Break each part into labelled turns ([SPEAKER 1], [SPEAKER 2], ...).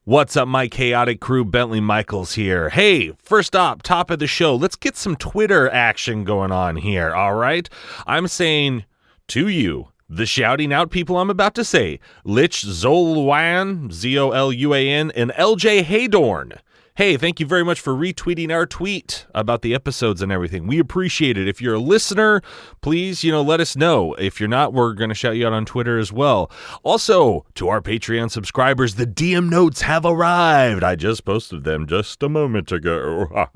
[SPEAKER 1] What's up, my chaotic crew? Bentley Michaels here. Hey, first up, top of the show, let's get some Twitter action going on here, all right? I'm saying to you, the shouting out people I'm about to say, Lich Zoluan, Zoluan, and LJ Haydorn. Hey, thank you very much for retweeting our tweet about the episodes and everything. We appreciate it. If you're a listener, please, let us know. If you're not, we're going to shout you out on Twitter as well. Also, to our Patreon subscribers, the DM notes have arrived. I just posted them just a moment ago.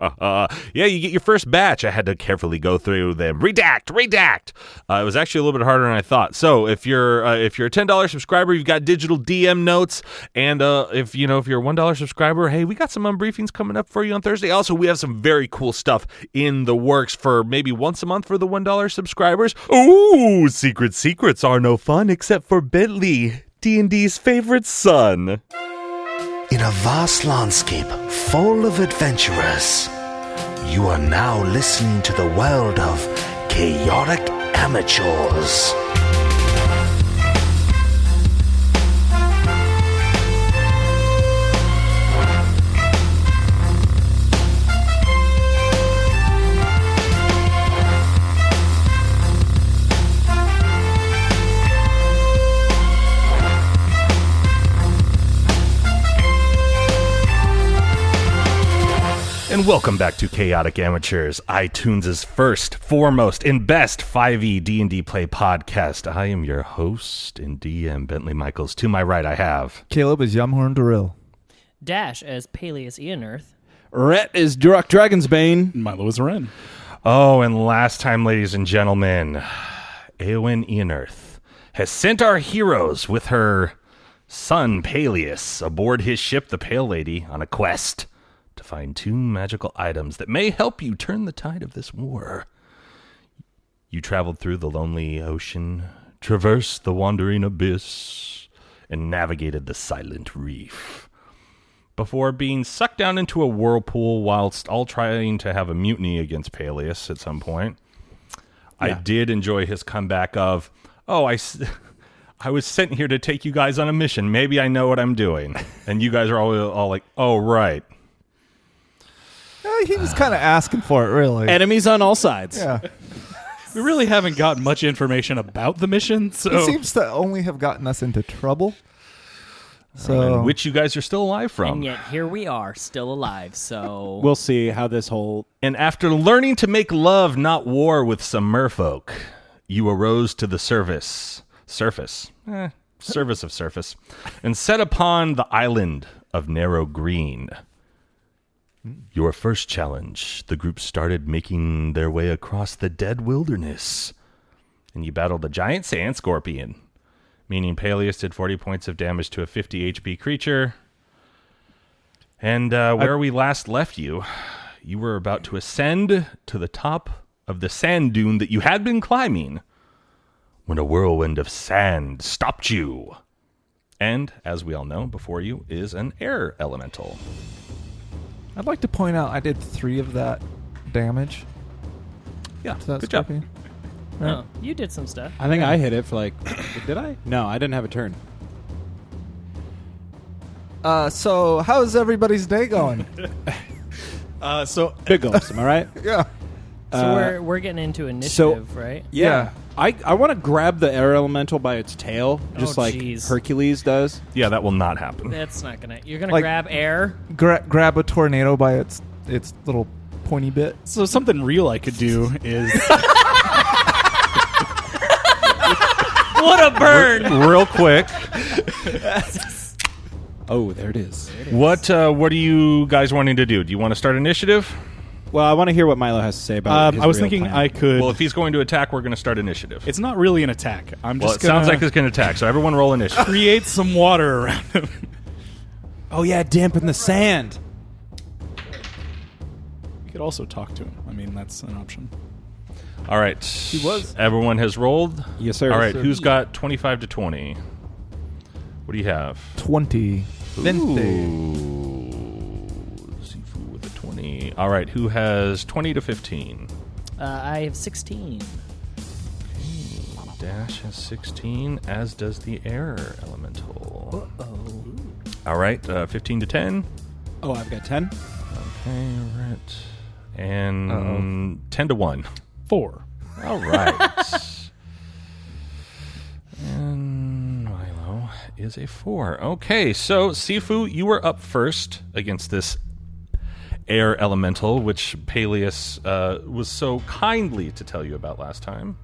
[SPEAKER 1] Yeah, you get your first batch. I had to carefully go through them. Redact. It was actually a little bit harder than I thought. So if you're a $10 subscriber, you've got digital DM notes. And if you're a $1 subscriber, hey, we got some unbriefings coming up for you on Thursday. Also, we have some very cool stuff in the works for maybe once a month for the $1 subscribers. Ooh, secrets are no fun except for Bentley, D&D's favorite son.
[SPEAKER 2] In a vast landscape full of adventurers, you are now listening to the world of chaotic amateurs.
[SPEAKER 1] And welcome back to Chaotic Amateurs, iTunes' first, foremost, and best 5e D&D play podcast. I am your host and DM, Bentley Michaels. To my right, I have
[SPEAKER 3] Caleb as Yamhorn Daril.
[SPEAKER 4] Dash as Paelias Eonerth.
[SPEAKER 5] Rhett is Durok Dragonsbane.
[SPEAKER 6] Milo is Ren.
[SPEAKER 1] Oh, and last time, ladies and gentlemen, Eowyn Eonerth has sent our heroes with her son, Paelias, aboard his ship, the Pale Lady, on a quest to find 2 magical items that may help you turn the tide of this war. You traveled through the lonely ocean, traversed the wandering abyss, and navigated the silent reef, before being sucked down into a whirlpool whilst all trying to have a mutiny against Paelias at some point. Yeah. I did enjoy his comeback of, I was sent here to take you guys on a mission. Maybe I know what I'm doing. And you guys are all like, oh, right.
[SPEAKER 3] He was kind of asking for it, really.
[SPEAKER 5] Enemies on all sides.
[SPEAKER 3] Yeah.
[SPEAKER 6] We really haven't gotten much information about the mission, so
[SPEAKER 3] He seems to only have gotten us into trouble.
[SPEAKER 1] So, which you guys are still alive from.
[SPEAKER 4] And yet here we are, still alive, so...
[SPEAKER 5] We'll see how this whole...
[SPEAKER 1] And after learning to make love, not war with some merfolk, you arose to the surface, and set upon the island of Narrow Green. Your first challenge, the group started making their way across the dead wilderness, and you battled a giant sand scorpion, meaning Paelias did 40 points of damage to a 50 HP creature. And where we last left you, you were about to ascend to the top of the sand dune that you had been climbing, when a whirlwind of sand stopped you. And, as we all know, before you is an air elemental.
[SPEAKER 3] I'd like to point out I did 3 of that damage.
[SPEAKER 1] Yeah,
[SPEAKER 3] to that
[SPEAKER 1] good
[SPEAKER 3] scorpion.
[SPEAKER 1] job.
[SPEAKER 3] Right.
[SPEAKER 4] Oh, you did some stuff.
[SPEAKER 5] I think I hit it for like... Did I? No, I didn't have a turn.
[SPEAKER 3] So how's everybody's day going?
[SPEAKER 5] Big gulps, am I right?
[SPEAKER 3] Yeah.
[SPEAKER 4] So we're getting into initiative, right?
[SPEAKER 5] Yeah. I want to grab the air elemental by its tail, just like
[SPEAKER 4] geez.
[SPEAKER 5] Hercules does.
[SPEAKER 1] Yeah, that will not happen.
[SPEAKER 4] That's not gonna... You're gonna
[SPEAKER 3] Like-
[SPEAKER 4] grab air?
[SPEAKER 3] Grab a tornado by its little pointy bit.
[SPEAKER 6] so something real I could do is
[SPEAKER 4] What a burn!
[SPEAKER 1] Real quick,
[SPEAKER 5] Oh, there it is.
[SPEAKER 1] what are you guys wanting to do? Do you want to start initiative?
[SPEAKER 5] Well, I want to hear what Milo has to say about his
[SPEAKER 6] I was
[SPEAKER 5] real
[SPEAKER 6] thinking
[SPEAKER 5] plan.
[SPEAKER 6] I could.
[SPEAKER 1] Well, if he's going to attack, we're going to start initiative.
[SPEAKER 6] It's not really an attack. I'm
[SPEAKER 1] Well,
[SPEAKER 6] just
[SPEAKER 1] it
[SPEAKER 6] gonna
[SPEAKER 1] sounds like it's going to attack, so everyone roll initiative.
[SPEAKER 6] create some water around him.
[SPEAKER 5] Oh, yeah, dampen the sand.
[SPEAKER 6] You could also talk to him. I mean, that's an option.
[SPEAKER 1] All right.
[SPEAKER 3] He was.
[SPEAKER 1] Everyone has rolled?
[SPEAKER 5] Yes, sir.
[SPEAKER 1] All right,
[SPEAKER 5] Sir.
[SPEAKER 1] who's got 25 to 20? What do you have?
[SPEAKER 3] 20. Vente.
[SPEAKER 1] Sifu with a 20. All right, who has 20 to 15?
[SPEAKER 4] I have 16.
[SPEAKER 1] Dash has 16, as does the air elemental.
[SPEAKER 4] Uh-oh.
[SPEAKER 1] All right, 15 to 10.
[SPEAKER 5] Oh, I've got 10.
[SPEAKER 1] Okay, right. And 10 to 1.
[SPEAKER 6] 4.
[SPEAKER 1] All right. And Milo is a 4. Okay, so Sifu, you were up first against this air elemental, which Paelias was so kindly to tell you about last time.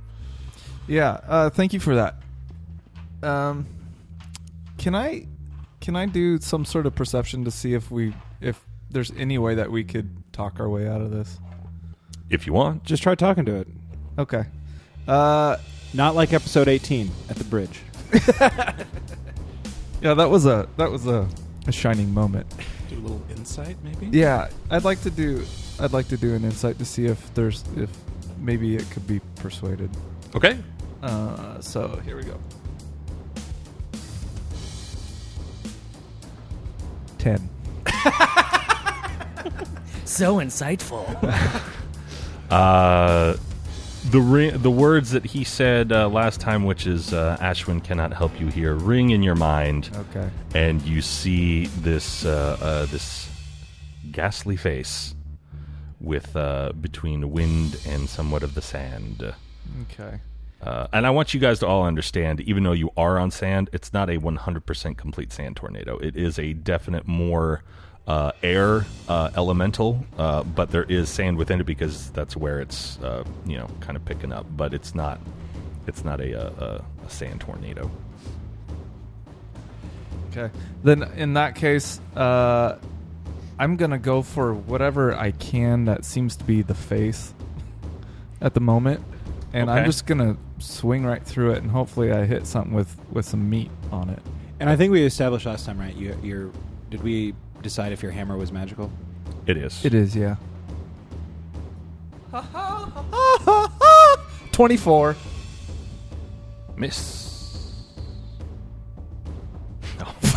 [SPEAKER 3] Yeah, thank you for that. Can I do some sort of perception to see if there's any way that we could talk our way out of this?
[SPEAKER 1] If you want.
[SPEAKER 5] Just try talking to it.
[SPEAKER 3] Okay.
[SPEAKER 5] Not like episode 18 at the bridge.
[SPEAKER 3] Yeah, that was a shining moment.
[SPEAKER 6] Do a little insight, maybe?
[SPEAKER 3] Yeah, I'd like to do an insight to see if maybe it could be persuaded.
[SPEAKER 1] Okay.
[SPEAKER 3] So here we go. 10.
[SPEAKER 4] So insightful.
[SPEAKER 1] The words that he said last time, which is Ashwin cannot help you here, ring in your mind.
[SPEAKER 3] Okay.
[SPEAKER 1] And you see this this ghastly face with between wind and somewhat of the sand.
[SPEAKER 3] Okay.
[SPEAKER 1] And I want you guys to all understand, even though you are on sand, it's not a 100% complete sand tornado. It is a definite more air elemental, but there is sand within it because that's where it's kind of picking up. But it's not a sand tornado.
[SPEAKER 3] Okay. Then in that case, I'm gonna go for whatever I can that seems to be the face at the moment, and I'm
[SPEAKER 1] Okay.
[SPEAKER 3] just gonna swing right through it, and hopefully I hit something with some meat on it.
[SPEAKER 5] And I think we established last time, right? Did we decide if your hammer was magical?
[SPEAKER 1] It is.
[SPEAKER 3] It is, yeah. 24.
[SPEAKER 1] Miss.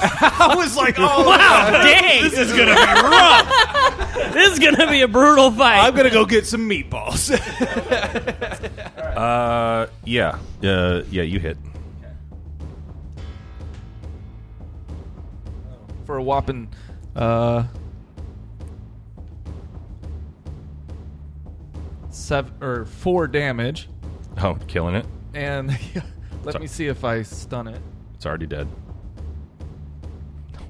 [SPEAKER 5] I was like, oh,
[SPEAKER 4] Wow, dang. This is going to be rough. This is going to be a brutal fight.
[SPEAKER 5] I'm going to go get some meatballs.
[SPEAKER 1] Yeah, you hit.
[SPEAKER 3] For a whopping 4 damage,
[SPEAKER 1] Oh, killing it.
[SPEAKER 3] and let me see if I stun it.
[SPEAKER 1] It's already dead.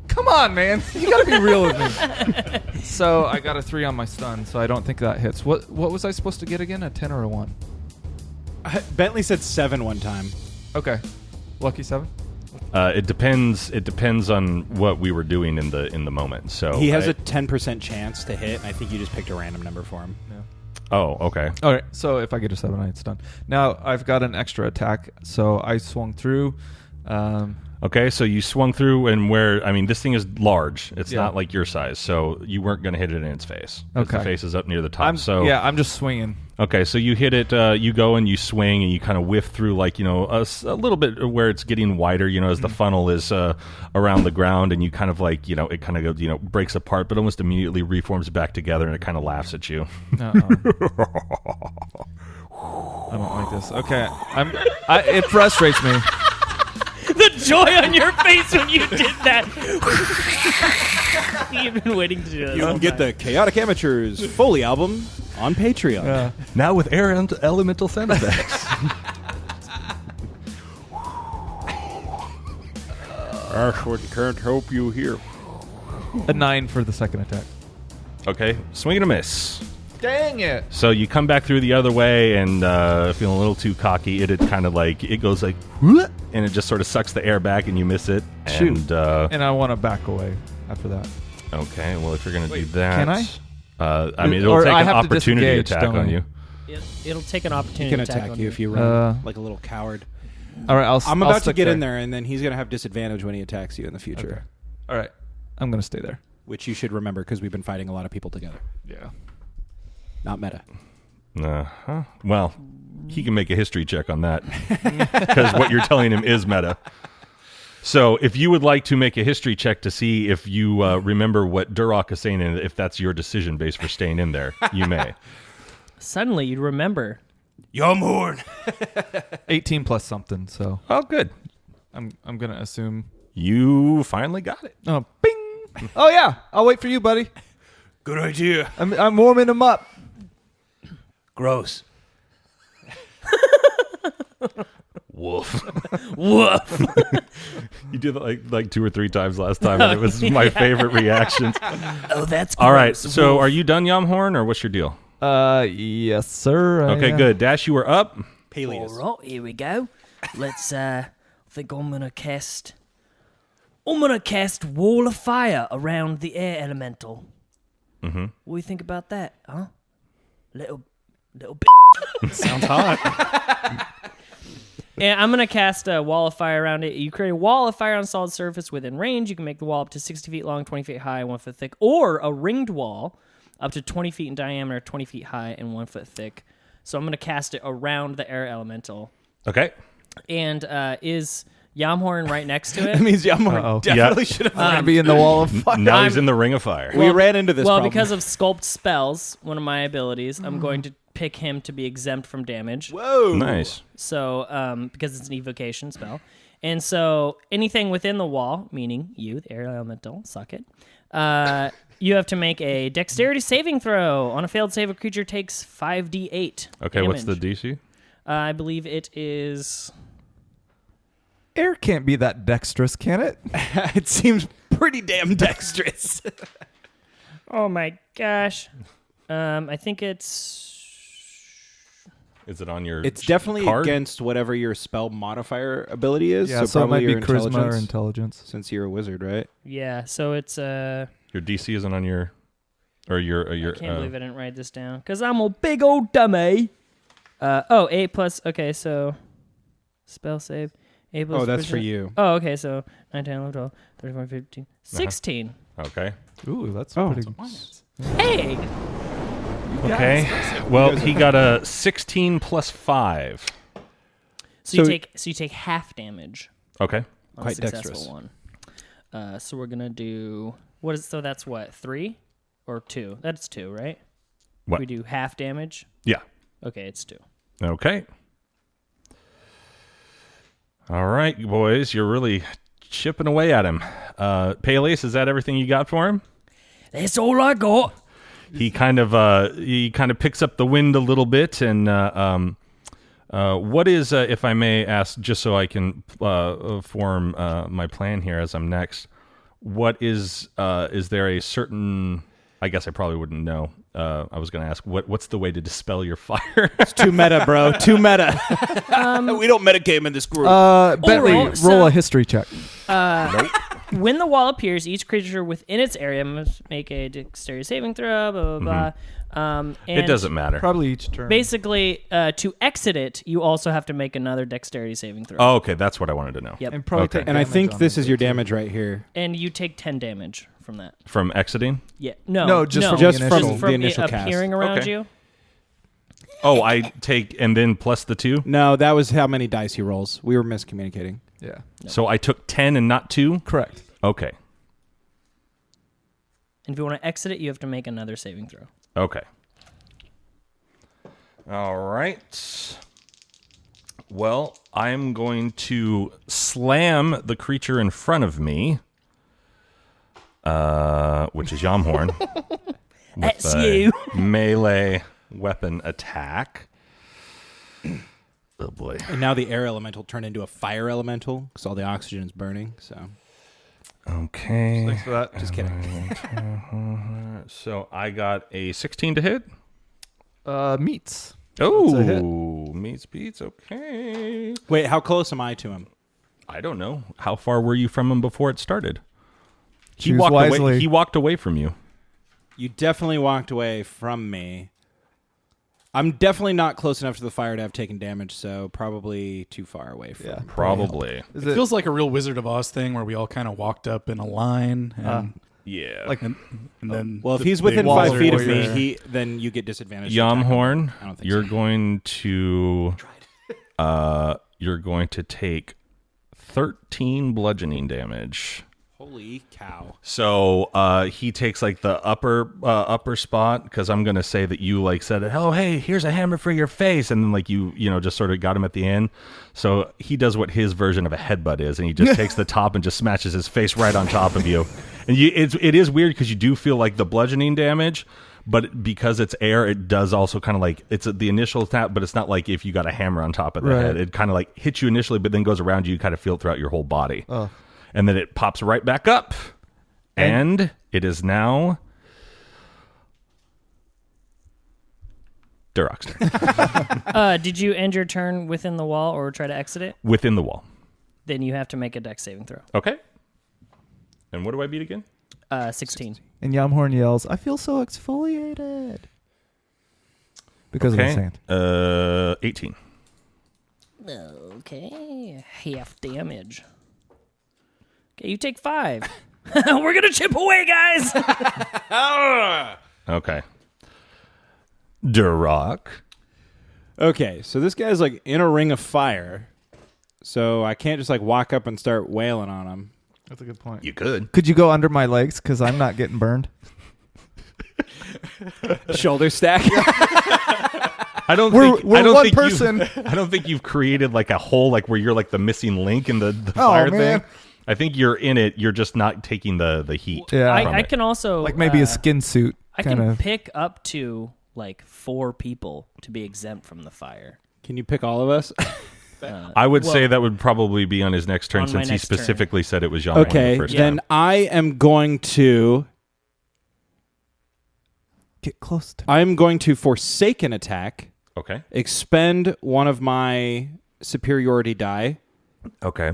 [SPEAKER 3] Come on, man! You gotta be real with me. So I got a 3 on my stun, so I don't think that hits. What was I supposed to get again? A 10 or a 1?
[SPEAKER 5] Bentley said 7 one time.
[SPEAKER 3] Okay, lucky 7.
[SPEAKER 1] It depends. It depends on what we were doing in the moment. So
[SPEAKER 5] He has a 10% chance to hit, and I think you just picked a random number for him.
[SPEAKER 3] Yeah.
[SPEAKER 1] Oh, okay.
[SPEAKER 3] All right. So if I get a 7, I stun. Now I've got an extra attack, so I swung through.
[SPEAKER 1] Okay, so you swung through, and this thing is large. It's
[SPEAKER 3] Yeah.
[SPEAKER 1] not like your size, so you weren't going to hit it in its face. 'Cause
[SPEAKER 3] Okay.
[SPEAKER 1] the face is up near the top.
[SPEAKER 3] I'm
[SPEAKER 1] so
[SPEAKER 3] just swinging.
[SPEAKER 1] Okay, so you hit it. You go and you swing, and you kind of whiff through, a little bit where it's getting wider. As the funnel is around the ground, and you kind of it kind of goes, breaks apart, but almost immediately reforms back together, and it kind of laughs at you.
[SPEAKER 3] Uh-oh. I don't like this. Okay, it frustrates me.
[SPEAKER 4] The joy on your face when you did that. You've been waiting to do this.
[SPEAKER 5] You can get the Chaotic Amateurs Foley album on Patreon.
[SPEAKER 1] Now with air and elemental sound effects.
[SPEAKER 5] Ashwood can't help you here.
[SPEAKER 3] A 9 for the second attack.
[SPEAKER 1] Okay, swing and a miss.
[SPEAKER 3] Dang it!
[SPEAKER 1] So you come back through the other way and feeling a little too cocky. It kind of it goes like, "Whoop," and it just sort of sucks the air back, and you miss it.
[SPEAKER 3] Shoot.
[SPEAKER 1] And
[SPEAKER 3] And I want to back away after that.
[SPEAKER 1] okay, well, if you're going to do that,
[SPEAKER 3] can I?
[SPEAKER 1] It'll
[SPEAKER 3] Or
[SPEAKER 1] take
[SPEAKER 3] I
[SPEAKER 1] an
[SPEAKER 3] have to
[SPEAKER 1] opportunity
[SPEAKER 3] disengage,
[SPEAKER 1] attack
[SPEAKER 3] don't
[SPEAKER 1] on
[SPEAKER 3] I?
[SPEAKER 1] you.
[SPEAKER 4] It'll take an
[SPEAKER 5] He
[SPEAKER 4] opportunity
[SPEAKER 5] can
[SPEAKER 4] attack
[SPEAKER 5] attack
[SPEAKER 4] on
[SPEAKER 5] you if you run like a little coward.
[SPEAKER 3] All right,
[SPEAKER 5] I'm
[SPEAKER 3] I'll
[SPEAKER 5] about to
[SPEAKER 3] stick
[SPEAKER 5] get
[SPEAKER 3] there.
[SPEAKER 5] in there, and then he's going to have disadvantage when he attacks you in the future.
[SPEAKER 3] Okay. All right, I'm gonna stay there.
[SPEAKER 5] Which you should remember because we've been fighting a lot of people together.
[SPEAKER 3] Yeah.
[SPEAKER 5] Not meta.
[SPEAKER 1] Uh-huh. Well, he can make a history check on that because what you're telling him is meta. So if you would like to make a history check to see if you remember what Durok is saying and if that's your decision base for staying in there, you may.
[SPEAKER 4] Suddenly, you'd remember.
[SPEAKER 5] Yum horn.
[SPEAKER 3] 18 plus something. So
[SPEAKER 1] Oh, good.
[SPEAKER 3] I'm gonna assume.
[SPEAKER 1] You finally got it.
[SPEAKER 3] Oh, bing. Oh, yeah. I'll wait for you, buddy.
[SPEAKER 2] Good idea.
[SPEAKER 3] I'm warming him up.
[SPEAKER 2] Gross.
[SPEAKER 1] Woof.
[SPEAKER 4] Woof.
[SPEAKER 1] You did it like 2 or 3 times last time, and it was my favorite reactions.
[SPEAKER 4] Oh, that's
[SPEAKER 1] All right,
[SPEAKER 4] gross.
[SPEAKER 1] so
[SPEAKER 4] Woof.
[SPEAKER 1] are you done, Yamhorn, or what's your deal?
[SPEAKER 3] Yes, sir.
[SPEAKER 1] Okay, good. Dash, you were up.
[SPEAKER 5] Paelias.
[SPEAKER 4] All right, here we go. Let's. I think I'm gonna cast. I'm gonna cast Wall of Fire around the air elemental.
[SPEAKER 1] Mm-hmm.
[SPEAKER 4] What do you think about that, huh? Little bit.
[SPEAKER 6] Sounds hot.
[SPEAKER 4] And I'm gonna cast a Wall of Fire around it. You create a wall of fire on a solid surface within range. You can make the wall up to 60 feet long, 20 feet high, 1 foot thick, or a ringed wall up to 20 feet in diameter, 20 feet high, and 1 foot thick. So I'm gonna cast it around the air elemental.
[SPEAKER 1] Okay.
[SPEAKER 4] And is Yamhorn right next to
[SPEAKER 5] That
[SPEAKER 4] it?
[SPEAKER 5] means
[SPEAKER 3] Uh-oh.
[SPEAKER 5] Yamhorn definitely should have.
[SPEAKER 3] I'm going to be in the wall of fire.
[SPEAKER 1] Now he's in the ring of fire.
[SPEAKER 5] We ran into this
[SPEAKER 4] Well,
[SPEAKER 5] problem.
[SPEAKER 4] because of Sculpt Spells, one of my abilities, I'm going to pick him to be exempt from damage.
[SPEAKER 5] Whoa.
[SPEAKER 1] Nice.
[SPEAKER 4] So, because it's an evocation spell. And so anything within the wall, meaning you, the air elemental, suck it, you have to make a dexterity saving throw. On a failed save, a creature takes 5d8
[SPEAKER 1] Okay, what's the
[SPEAKER 4] damage.
[SPEAKER 1] DC?
[SPEAKER 4] I believe it is...
[SPEAKER 3] Air can't be that dexterous, can it?
[SPEAKER 5] It seems pretty damn dexterous.
[SPEAKER 4] Oh my gosh. I think it's...
[SPEAKER 1] Is it on your
[SPEAKER 5] It's definitely
[SPEAKER 1] card?
[SPEAKER 5] against whatever your spell modifier ability is.
[SPEAKER 3] Yeah, so it
[SPEAKER 5] probably
[SPEAKER 3] might be
[SPEAKER 5] your
[SPEAKER 3] charisma or intelligence.
[SPEAKER 5] Since you're a wizard, right?
[SPEAKER 4] Yeah, so it's...
[SPEAKER 1] Your DC isn't on your... Or your...
[SPEAKER 4] I can't believe I didn't write this down. Because I'm a big old dummy. 8 plus... Okay, so... Spell save. 8 plus...
[SPEAKER 5] Oh, that's for
[SPEAKER 4] percent-
[SPEAKER 5] you.
[SPEAKER 4] Oh, okay, so 9, 10, 11, 12, 13, 14, 15, 16.
[SPEAKER 1] Okay.
[SPEAKER 3] Ooh, that's
[SPEAKER 5] Oh.
[SPEAKER 3] pretty...
[SPEAKER 4] Hey!
[SPEAKER 1] Okay. Well, he got a 16 plus 5.
[SPEAKER 4] So
[SPEAKER 5] So-
[SPEAKER 4] you take half damage
[SPEAKER 1] Okay.
[SPEAKER 4] on
[SPEAKER 5] Quite
[SPEAKER 4] a successful
[SPEAKER 5] dexterous.
[SPEAKER 4] one. So we're going to do... What is... So that's what? 3? Or 2? That's 2, right?
[SPEAKER 1] What?
[SPEAKER 4] We do half damage?
[SPEAKER 1] Yeah.
[SPEAKER 4] Okay, it's 2.
[SPEAKER 1] Okay. All right, boys. You're really chipping away at him. Paelias, is that everything you got for him?
[SPEAKER 4] That's all I got.
[SPEAKER 1] He kind of picks up the wind a little bit, and what is, if I may ask, just so I can form my plan here as I'm next, what is there a certain? I guess I probably wouldn't know. I was going to ask what's the way to dispel your fire?
[SPEAKER 5] It's too meta, bro. Too meta. We don't metagame in this group.
[SPEAKER 3] Bentley,
[SPEAKER 4] Overall,
[SPEAKER 3] roll
[SPEAKER 4] so-
[SPEAKER 3] a history check.
[SPEAKER 4] When the wall appears, each creature within its area must make a dexterity saving throw, blah, blah, blah. And
[SPEAKER 1] It doesn't matter.
[SPEAKER 3] Probably each turn.
[SPEAKER 4] Basically, to exit it, you also have to make another dexterity saving throw.
[SPEAKER 1] Oh, okay. That's what I wanted to know.
[SPEAKER 4] Yep.
[SPEAKER 3] And probably
[SPEAKER 1] Okay.
[SPEAKER 3] take
[SPEAKER 5] and I
[SPEAKER 3] damage
[SPEAKER 5] think
[SPEAKER 3] on
[SPEAKER 5] this
[SPEAKER 3] it,
[SPEAKER 5] is your
[SPEAKER 3] too.
[SPEAKER 5] damage right here.
[SPEAKER 4] And you take 10 damage from that.
[SPEAKER 1] From exiting?
[SPEAKER 4] Yeah. No.
[SPEAKER 3] No, just from
[SPEAKER 5] Just
[SPEAKER 3] the
[SPEAKER 5] from
[SPEAKER 3] initial.
[SPEAKER 5] the initial
[SPEAKER 4] it
[SPEAKER 5] cast.
[SPEAKER 4] appearing around
[SPEAKER 1] Okay.
[SPEAKER 4] you.
[SPEAKER 1] Oh, I take and then plus the 2?
[SPEAKER 5] No, that was how many dice he rolls. We were miscommunicating.
[SPEAKER 3] Yeah.
[SPEAKER 1] So I took 10 and not 2?
[SPEAKER 3] Correct.
[SPEAKER 1] Okay.
[SPEAKER 4] And if you want to exit it, you have to make another saving throw.
[SPEAKER 1] Okay. All right. Well, I'm going to slam the creature in front of me, which is Yamhorn.
[SPEAKER 4] That's
[SPEAKER 1] with a
[SPEAKER 4] you.
[SPEAKER 1] melee weapon attack. Oh, boy.
[SPEAKER 5] And now the air elemental turned into a fire elemental because all the oxygen is burning. So
[SPEAKER 1] Okay.
[SPEAKER 3] Thanks for that.
[SPEAKER 5] just kidding.
[SPEAKER 1] So I got a 16 to hit.
[SPEAKER 3] Meats.
[SPEAKER 1] Oh,
[SPEAKER 3] a hit.
[SPEAKER 1] meets beats. Okay.
[SPEAKER 5] Wait, how close am I to him?
[SPEAKER 1] I don't know. How far were you from him before it started? He
[SPEAKER 3] Choose
[SPEAKER 1] walked
[SPEAKER 3] wisely.
[SPEAKER 1] away. He walked away from you.
[SPEAKER 5] You definitely walked away from me. I'm definitely not close enough to the fire to have taken damage, so probably too far away from.
[SPEAKER 3] Yeah.
[SPEAKER 1] Probably.
[SPEAKER 3] Is
[SPEAKER 6] It feels like a real Wizard of Oz thing where we all kind of walked up in a line, and,
[SPEAKER 1] Yeah.
[SPEAKER 3] like
[SPEAKER 6] and then.
[SPEAKER 5] Well, if
[SPEAKER 6] the-
[SPEAKER 5] he's
[SPEAKER 6] the
[SPEAKER 5] within
[SPEAKER 6] walls
[SPEAKER 5] 5
[SPEAKER 6] are
[SPEAKER 5] feet of
[SPEAKER 6] warrior.
[SPEAKER 5] me, then you get disadvantage. to attack him.
[SPEAKER 1] Yamhorn,
[SPEAKER 5] I don't think
[SPEAKER 1] you're
[SPEAKER 5] so.
[SPEAKER 1] going to you're going to take 13 bludgeoning damage.
[SPEAKER 5] Holy cow.
[SPEAKER 1] So he takes like the upper spot, because I'm gonna say that you like said, oh hey, here's a hammer for your face, and then like you just sort of got him at the end. So he does what his version of a headbutt is, and he just takes the top and just smashes his face right on top of you. And it is weird because you do feel like the bludgeoning damage, but because it's air, it does also kind of like, it's the initial tap, but it's not like if you got a hammer on top of the head. It kind of like hits you initially, but then goes around you. You kind of feel it throughout your whole body.
[SPEAKER 3] Oh.
[SPEAKER 1] And then it pops right back up. And it is now Durok's turn.
[SPEAKER 4] Did you end your turn within the wall or try to exit it?
[SPEAKER 1] Within the wall.
[SPEAKER 4] Then you have to make a dex saving throw.
[SPEAKER 1] Okay. And what do I beat again?
[SPEAKER 4] 16.
[SPEAKER 3] And Yamhorn yells, I feel so exfoliated. Because of the sand.
[SPEAKER 1] 18.
[SPEAKER 4] Okay. Half damage. Okay, you take 5. We're going to chip away, guys.
[SPEAKER 1] Okay. Durok.
[SPEAKER 5] Okay, so this guy's like in a ring of fire. So I can't just like walk up and start wailing on him.
[SPEAKER 3] That's a good point.
[SPEAKER 1] You could.
[SPEAKER 3] Could you go under my legs? Because I'm not getting burned.
[SPEAKER 5] Shoulder stack.
[SPEAKER 1] I don't
[SPEAKER 3] We're
[SPEAKER 1] think
[SPEAKER 3] one
[SPEAKER 1] think
[SPEAKER 3] person.
[SPEAKER 1] I don't think you've created like a hole like where you're like the missing link in the fire
[SPEAKER 3] man.
[SPEAKER 1] thing. I think you're in it. You're just not taking the heat.
[SPEAKER 3] Yeah.
[SPEAKER 4] I can also...
[SPEAKER 3] Like maybe a skin suit.
[SPEAKER 4] I can pick up to like 4 people to be exempt from the fire.
[SPEAKER 5] Can you pick all of us?
[SPEAKER 1] I would say that would probably be on his next turn,
[SPEAKER 4] On my
[SPEAKER 1] since he
[SPEAKER 4] next turn.
[SPEAKER 1] specifically said it was Yamhorn
[SPEAKER 5] Okay,
[SPEAKER 1] the first
[SPEAKER 5] then
[SPEAKER 1] time.
[SPEAKER 5] I am going to
[SPEAKER 3] Get close to
[SPEAKER 5] I'm going to forsake an attack,
[SPEAKER 1] Okay.
[SPEAKER 5] expend one of my superiority die,
[SPEAKER 1] Okay.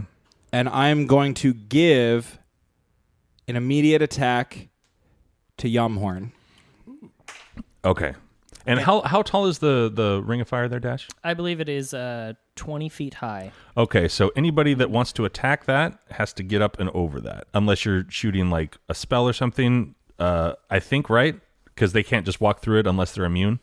[SPEAKER 5] and I'm going to give an immediate attack to Yamhorn.
[SPEAKER 1] Okay. And how tall is the ring of fire there, Dash?
[SPEAKER 4] I believe it is 20 feet high.
[SPEAKER 1] Okay, so anybody that wants to attack that has to get up and over that, unless you're shooting like a spell or something. I think, right? Because they can't just walk through it unless they're immune.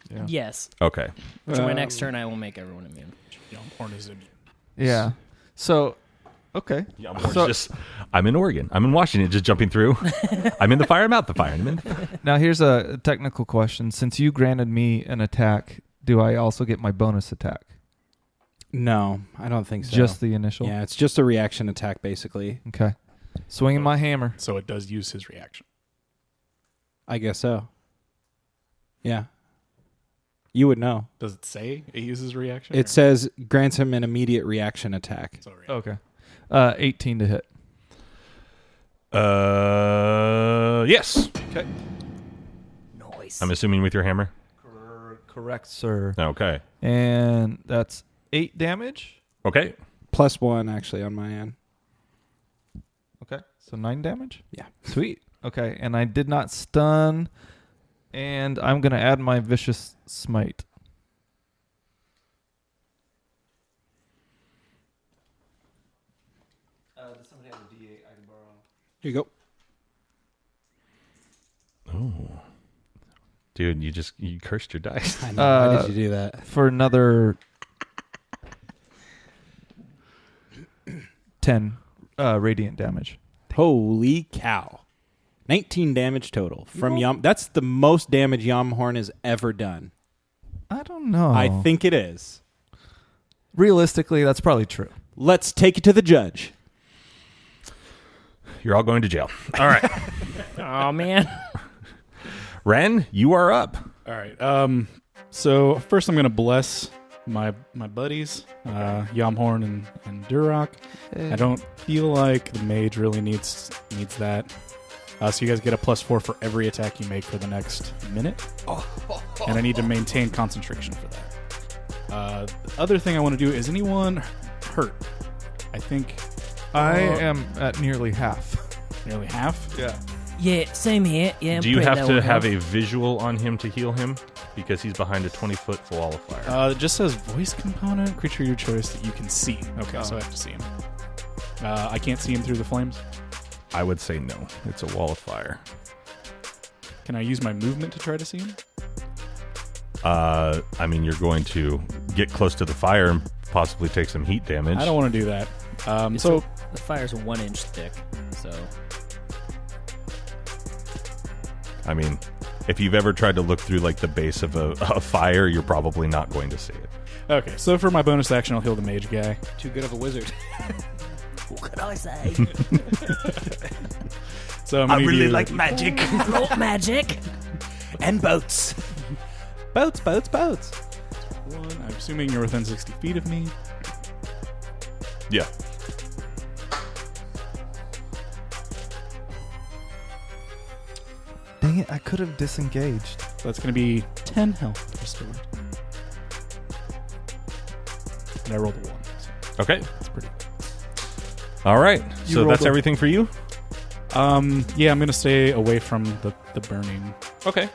[SPEAKER 3] Yeah.
[SPEAKER 4] Yes.
[SPEAKER 1] Okay.
[SPEAKER 4] Which my next turn I will make everyone immune.
[SPEAKER 6] Yamhorn is immune.
[SPEAKER 3] Yeah. So, okay.
[SPEAKER 1] I'm in Oregon. I'm in Washington, just jumping through. I'm in the fire. I'm out the fire.
[SPEAKER 3] Now here's a technical question. Since you granted me an attack, do I also get my bonus attack?
[SPEAKER 5] No, I don't think so.
[SPEAKER 3] Just the initial?
[SPEAKER 5] Yeah, it's just a reaction attack, basically.
[SPEAKER 3] Okay. Swinging my hammer.
[SPEAKER 6] So it does use his reaction.
[SPEAKER 5] I guess so. Yeah. You would know.
[SPEAKER 6] Does it say it uses reaction?
[SPEAKER 5] It says grants him an immediate reaction attack.
[SPEAKER 3] Okay. 18 to hit.
[SPEAKER 1] Yes.
[SPEAKER 3] Okay.
[SPEAKER 4] Nice.
[SPEAKER 1] I'm assuming with your hammer.
[SPEAKER 3] Correct, sir.
[SPEAKER 1] Okay.
[SPEAKER 3] And that's 8 damage.
[SPEAKER 1] Okay.
[SPEAKER 5] +1, actually, on my end.
[SPEAKER 3] Okay. So 9 damage?
[SPEAKER 5] Yeah.
[SPEAKER 3] Sweet. Okay. And I did not stun. And I'm going to add my vicious smite. Does somebody have a D8 I can borrow?
[SPEAKER 5] Here you go.
[SPEAKER 1] Oh. Dude, you cursed your dice.
[SPEAKER 5] I know. Why did you do that?
[SPEAKER 3] For another 10 radiant damage.
[SPEAKER 5] Holy cow. 19 damage total from Yam. That's the most damage Yamhorn has ever done.
[SPEAKER 3] I don't know.
[SPEAKER 5] I think it is.
[SPEAKER 3] Realistically, that's probably true.
[SPEAKER 5] Let's take it to the judge.
[SPEAKER 1] You're all going to jail. All right.
[SPEAKER 4] Oh, man.
[SPEAKER 1] Ren, you are up.
[SPEAKER 6] All right. So first I'm going to bless my buddies, Yamhorn and Durok. I don't feel like the mage really needs that. So you guys get a +4 for every attack you make for the next minute. And I need to maintain concentration for that. The other thing I want to do, is anyone hurt? I think
[SPEAKER 3] I am at nearly half.
[SPEAKER 6] nearly half.
[SPEAKER 3] Yeah.
[SPEAKER 4] Yeah, same here. Yeah, I'm
[SPEAKER 1] Do you
[SPEAKER 4] pretty
[SPEAKER 1] have
[SPEAKER 4] low
[SPEAKER 1] to
[SPEAKER 4] on
[SPEAKER 1] have
[SPEAKER 4] health.
[SPEAKER 1] a visual on him to heal him? Because he's behind a 20-foot wall of fire.
[SPEAKER 6] It just says voice component, creature of your choice that you can see. Okay, so I have to see him. I can't see him through the flames.
[SPEAKER 1] I would say no. It's a wall of fire.
[SPEAKER 6] Can I use my movement to try to see him?
[SPEAKER 1] I mean, you're going to get close to the fire and possibly take some heat damage.
[SPEAKER 6] I don't want to do that.
[SPEAKER 4] The fire's 1 inch thick.
[SPEAKER 1] I mean, if you've ever tried to look through like the base of a fire, you're probably not going to see it.
[SPEAKER 6] Okay, so for my bonus action, I'll heal the mage guy.
[SPEAKER 5] Too good of a wizard.
[SPEAKER 4] What can I say?
[SPEAKER 6] So I'm gonna do
[SPEAKER 2] magic.
[SPEAKER 4] Float magic.
[SPEAKER 5] And boats. Boats.
[SPEAKER 6] one. I'm assuming you're within 60 feet of me.
[SPEAKER 1] Yeah.
[SPEAKER 3] Dang it, I could have disengaged.
[SPEAKER 6] So that's going to be 10 health restored. And I rolled a 1. So
[SPEAKER 1] Okay.
[SPEAKER 6] that's pretty good.
[SPEAKER 1] All right.
[SPEAKER 3] You
[SPEAKER 1] So
[SPEAKER 3] rolled
[SPEAKER 1] that's
[SPEAKER 3] a-
[SPEAKER 1] everything for you?
[SPEAKER 6] Yeah, I'm going to stay away from the burning
[SPEAKER 1] Okay.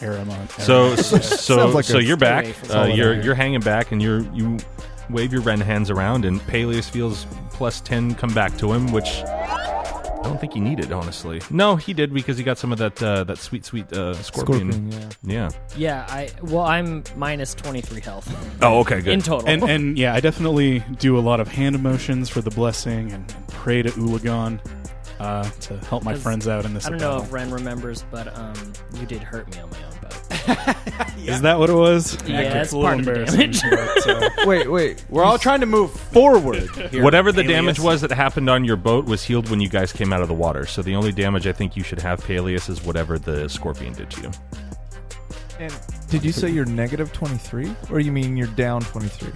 [SPEAKER 6] area.
[SPEAKER 1] So
[SPEAKER 3] Sounds like a
[SPEAKER 1] you're back.
[SPEAKER 5] away from
[SPEAKER 3] solid area.
[SPEAKER 1] You're hanging back, and you wave your Ren hands around, and Paelias feels plus 10 come back to him, which I don't think he needed, honestly. No, he did because he got some of that sweet scorpion.
[SPEAKER 3] Scorpion, yeah.
[SPEAKER 1] Yeah.
[SPEAKER 4] Yeah, I'm minus 23 health
[SPEAKER 1] Oh, okay, good.
[SPEAKER 4] in total.
[SPEAKER 6] And yeah, I definitely do a lot of hand motions for the blessing and pray to Ulagon to help my
[SPEAKER 4] 'Cause
[SPEAKER 6] friends out in this
[SPEAKER 4] I don't know
[SPEAKER 6] battle.
[SPEAKER 4] if Ren remembers, but you did hurt me on my own boat.
[SPEAKER 6] Is that what it was?
[SPEAKER 4] Yeah,
[SPEAKER 6] Okay,
[SPEAKER 4] that's
[SPEAKER 6] a little
[SPEAKER 4] part of the
[SPEAKER 6] embarrassing, but,
[SPEAKER 3] Wait.
[SPEAKER 5] We're all trying to move forward here.
[SPEAKER 1] Whatever the
[SPEAKER 5] Paelias.
[SPEAKER 1] damage was that happened on your boat was healed when you guys came out of the water. So the only damage I think you should have, Paelias, is whatever the scorpion did to you.
[SPEAKER 3] And did you say you're negative 23? Or you mean you're down 23?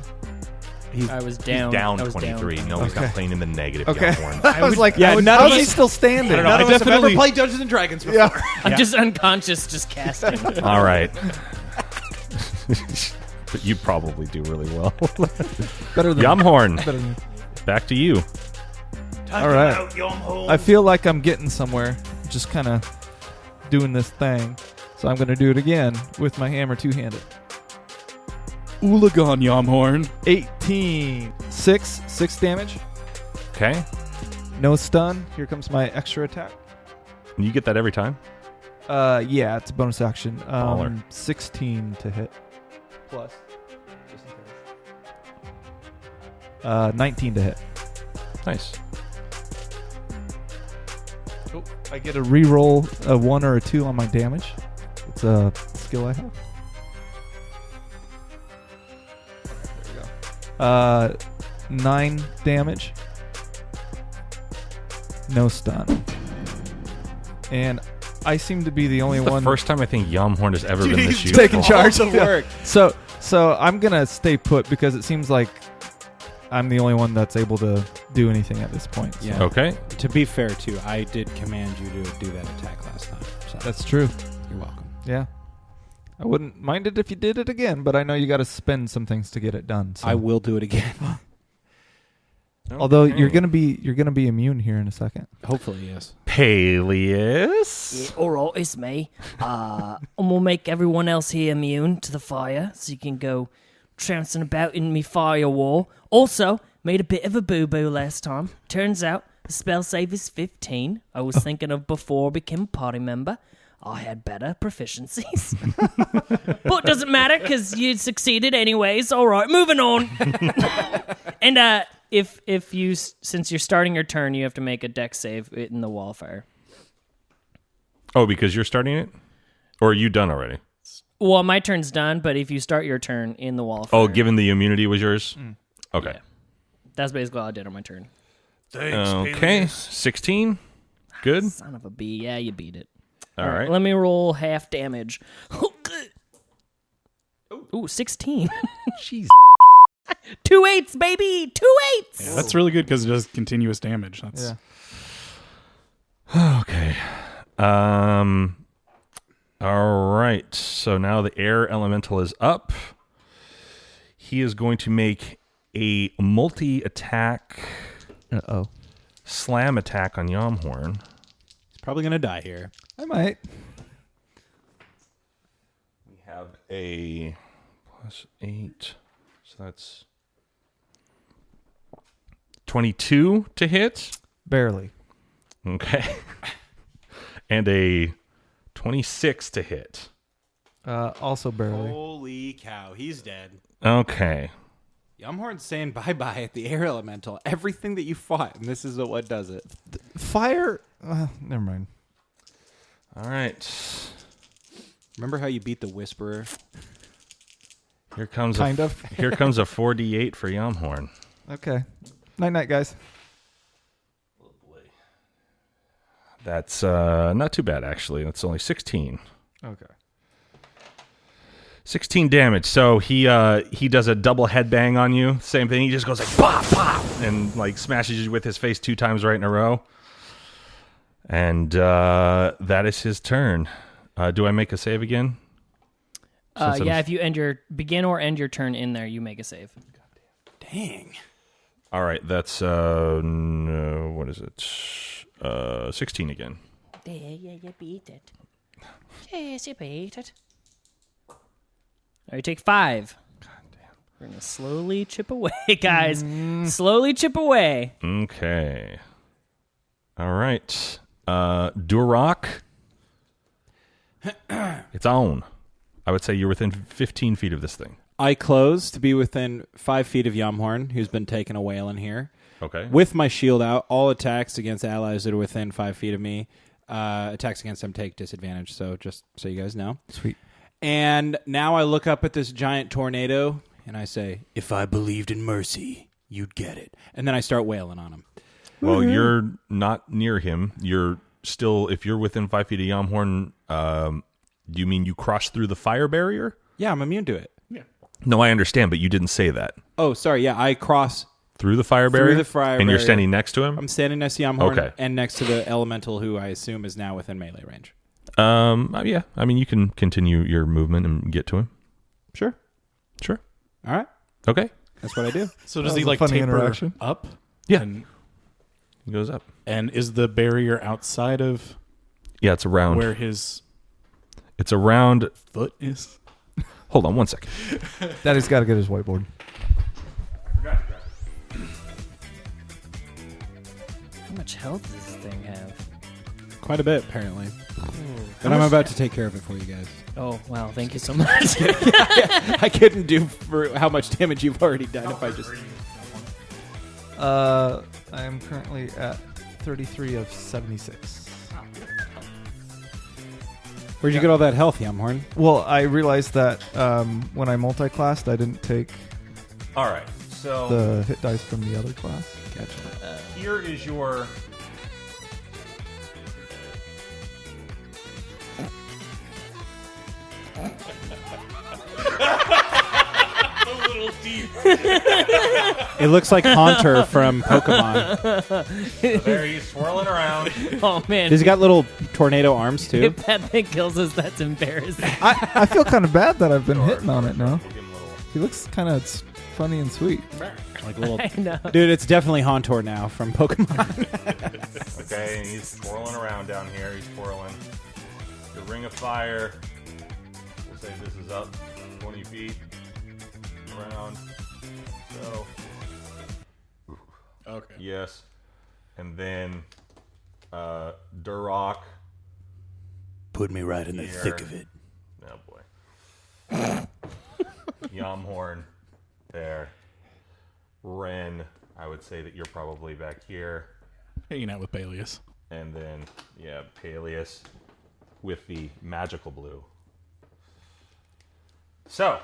[SPEAKER 4] I was down.
[SPEAKER 1] Down
[SPEAKER 4] I was
[SPEAKER 1] 23.
[SPEAKER 4] Down.
[SPEAKER 1] No, he's not
[SPEAKER 3] Okay.
[SPEAKER 1] playing in the negative.
[SPEAKER 3] Okay.
[SPEAKER 1] Younghorn.
[SPEAKER 3] I was like,
[SPEAKER 5] yeah, none
[SPEAKER 3] how
[SPEAKER 5] of
[SPEAKER 3] is he
[SPEAKER 5] us-
[SPEAKER 3] still standing?
[SPEAKER 6] I don't know.
[SPEAKER 5] None
[SPEAKER 6] I
[SPEAKER 5] of us have ever
[SPEAKER 6] definitely-
[SPEAKER 5] played Dungeons and Dragons before.
[SPEAKER 3] Yeah.
[SPEAKER 4] I'm just unconscious, just casting.
[SPEAKER 1] All right. But you probably do really well.
[SPEAKER 3] Better than
[SPEAKER 1] Yamhorn,
[SPEAKER 3] Better than
[SPEAKER 1] back to you.
[SPEAKER 3] All right. I feel like I'm getting somewhere. Just kind of doing this thing. So I'm going to do it again with my hammer two-handed.
[SPEAKER 6] Ulagon Yamhorn.
[SPEAKER 3] 18. 6 damage.
[SPEAKER 1] Okay.
[SPEAKER 3] No stun. Here comes my extra attack.
[SPEAKER 1] You get that every time?
[SPEAKER 3] Yeah, it's a bonus action.
[SPEAKER 1] Baller.
[SPEAKER 3] 16 to hit. Plus. Just in case. 19 to hit.
[SPEAKER 1] Nice.
[SPEAKER 3] Oh, I get a reroll a 1 or a 2 on my damage. It's a skill I have. There we go. 9 damage. No stun. And I seem to be the only
[SPEAKER 1] The
[SPEAKER 3] one
[SPEAKER 1] first time I think Yamhorn has ever been this
[SPEAKER 5] he's
[SPEAKER 1] useful.
[SPEAKER 3] taking charge.
[SPEAKER 5] All the work.
[SPEAKER 3] So I'm gonna stay put because it seems like I'm the only one that's able to do anything at this point. So
[SPEAKER 5] Yeah.
[SPEAKER 1] Okay.
[SPEAKER 5] To be fair, too, I did command you to do that attack last time. So
[SPEAKER 3] that's true.
[SPEAKER 5] you're welcome.
[SPEAKER 3] Yeah. I wouldn't mind it if you did it again, but I know you got to spend some things to get it done. So.
[SPEAKER 5] I will do it again.
[SPEAKER 3] Although
[SPEAKER 1] Okay.
[SPEAKER 3] you're gonna be immune here in a second.
[SPEAKER 5] Hopefully, yes.
[SPEAKER 1] Paelias.
[SPEAKER 4] All right, it's me. And we'll make everyone else here immune to the fire, so you can go trouncing about in me firewall. Also, made a bit of a boo-boo last time. Turns out, the spell save is 15. I was thinking of before I became a party member. I had better proficiencies. But it doesn't matter, because you succeeded anyways. All right, moving on. And, if you, since you're starting your turn, you have to make a dex save in the wall of fire.
[SPEAKER 1] Oh, because you're starting it? Or are you done already?
[SPEAKER 4] Well, my turn's done, but if you start your turn in the wall of fire.
[SPEAKER 1] Oh, given the immunity was yours? Okay.
[SPEAKER 4] Yeah. That's basically all I did on my turn.
[SPEAKER 1] Okay. 16. Good.
[SPEAKER 4] Son of a bee. Yeah, you beat it.
[SPEAKER 1] All right.
[SPEAKER 4] Let me roll half damage. Ooh, 16.
[SPEAKER 1] Jeez.
[SPEAKER 4] 2 8s, baby! 2 8s!
[SPEAKER 6] Yeah, that's really good because it does continuous damage. That's
[SPEAKER 1] Okay. All right. So now the air elemental is up. He is going to make a multi-attack slam attack on Yamhorn.
[SPEAKER 5] He's probably going to die here.
[SPEAKER 3] I might.
[SPEAKER 1] We have a +8. So that's 22 to hit.
[SPEAKER 3] Barely.
[SPEAKER 1] Okay. And a 26 to hit.
[SPEAKER 3] Also barely.
[SPEAKER 5] Holy cow, he's dead.
[SPEAKER 1] Okay.
[SPEAKER 5] Yamhorn's saying bye-bye at the air elemental. Everything that you fought, and this is what does it.
[SPEAKER 3] Fire. Never mind.
[SPEAKER 1] All right.
[SPEAKER 5] Remember how you beat the Whisperer?
[SPEAKER 1] Here comes
[SPEAKER 3] Kind of.
[SPEAKER 1] Here comes a 4d8 for Yamhorn.
[SPEAKER 3] Okay. Night, guys.
[SPEAKER 1] That's not too bad, actually. That's only 16.
[SPEAKER 3] Okay.
[SPEAKER 1] 16 damage. So he does a double headbang on you. Same thing. He just goes like pop, pop, and like smashes you with his face 2 times right in a row. And that is his turn. Do I make a save again?
[SPEAKER 4] Yeah, if you begin or end your turn in there, you make a save.
[SPEAKER 5] Dang.
[SPEAKER 1] All right, that's no, what is it? 16 again.
[SPEAKER 4] Yeah, you beat it. Yes, you beat it. All right, you take 5. God damn. We're gonna slowly chip away, guys. Slowly chip away.
[SPEAKER 1] Okay. All right. Durok. It's on. I would say you're within 15 feet of this thing.
[SPEAKER 5] I close to be within 5 feet of Yamhorn, who's been taking a whale in here.
[SPEAKER 1] Okay.
[SPEAKER 5] With my shield out, all attacks against allies that are within 5 feet of me, attacks against them take disadvantage. So just so you guys know.
[SPEAKER 3] Sweet.
[SPEAKER 5] And now I look up at this giant tornado, and I say, if I believed in mercy, you'd get it. And then I start wailing on him.
[SPEAKER 1] Well, you're not near him. You're still, if you're within 5 feet of Yamhorn, do you mean you crossed through the fire barrier?
[SPEAKER 5] Yeah, I'm immune to it.
[SPEAKER 1] No, I understand, but you didn't say that.
[SPEAKER 5] Oh, sorry. Yeah, I cross
[SPEAKER 1] Through the fire barrier?
[SPEAKER 5] the fire
[SPEAKER 1] and you're
[SPEAKER 5] barrier.
[SPEAKER 1] standing next to him?
[SPEAKER 5] I'm standing next to Yamhorn
[SPEAKER 1] Okay.
[SPEAKER 5] and next to the elemental who I assume is now within melee range.
[SPEAKER 1] Yeah. I mean, you can continue your movement and get to him.
[SPEAKER 5] Sure.
[SPEAKER 1] Sure.
[SPEAKER 5] All right.
[SPEAKER 1] Okay.
[SPEAKER 5] That's what I do.
[SPEAKER 6] So does
[SPEAKER 3] That
[SPEAKER 6] he
[SPEAKER 3] was a
[SPEAKER 6] like
[SPEAKER 3] funny
[SPEAKER 6] taper
[SPEAKER 3] interaction.
[SPEAKER 6] up?
[SPEAKER 1] Yeah.
[SPEAKER 6] And,
[SPEAKER 1] He goes up.
[SPEAKER 6] and is the barrier outside of
[SPEAKER 1] Yeah, it's around.
[SPEAKER 6] where his
[SPEAKER 1] It's around.
[SPEAKER 6] foot is?
[SPEAKER 1] Hold on one second.
[SPEAKER 3] Daddy's got to get his whiteboard.
[SPEAKER 4] How much health does this thing have?
[SPEAKER 5] Quite a bit, apparently. But I'm about to take care of it for you guys.
[SPEAKER 4] Oh, wow. Thank you so much.
[SPEAKER 5] I couldn't do for how much damage you've already done if I just...
[SPEAKER 3] I am currently at 33 of 76.
[SPEAKER 5] Where'd you get all that health, Yamhorn?
[SPEAKER 3] Well, I realized that when I multi-classed, I didn't take
[SPEAKER 1] All right. So
[SPEAKER 3] the hit dice from the other class.
[SPEAKER 5] Gotcha.
[SPEAKER 1] here is your.
[SPEAKER 5] It looks like Haunter from Pokemon.
[SPEAKER 1] There he's swirling around.
[SPEAKER 4] Oh, man.
[SPEAKER 5] Does he got little tornado arms, too?
[SPEAKER 4] If that thing kills us, that's embarrassing.
[SPEAKER 3] I feel kind of bad that I've been hitting on it now.
[SPEAKER 1] We'll give him a little.
[SPEAKER 3] He looks kind of funny and sweet.
[SPEAKER 5] Like a little...
[SPEAKER 4] I know.
[SPEAKER 5] Dude, it's definitely Haunter now from Pokemon.
[SPEAKER 1] Okay, and he's swirling around down here. He's swirling. The ring of fire. We'll say this is up 20 feet around. So,
[SPEAKER 6] Okay.
[SPEAKER 1] yes. And then Durok.
[SPEAKER 5] Put me right in
[SPEAKER 1] the thick of
[SPEAKER 5] it.
[SPEAKER 1] Oh, boy. Yamhorn there. Ren, I would say that you're probably back here.
[SPEAKER 6] Hanging out with Paelias.
[SPEAKER 1] And then, yeah, Paelias with the magical blue. So,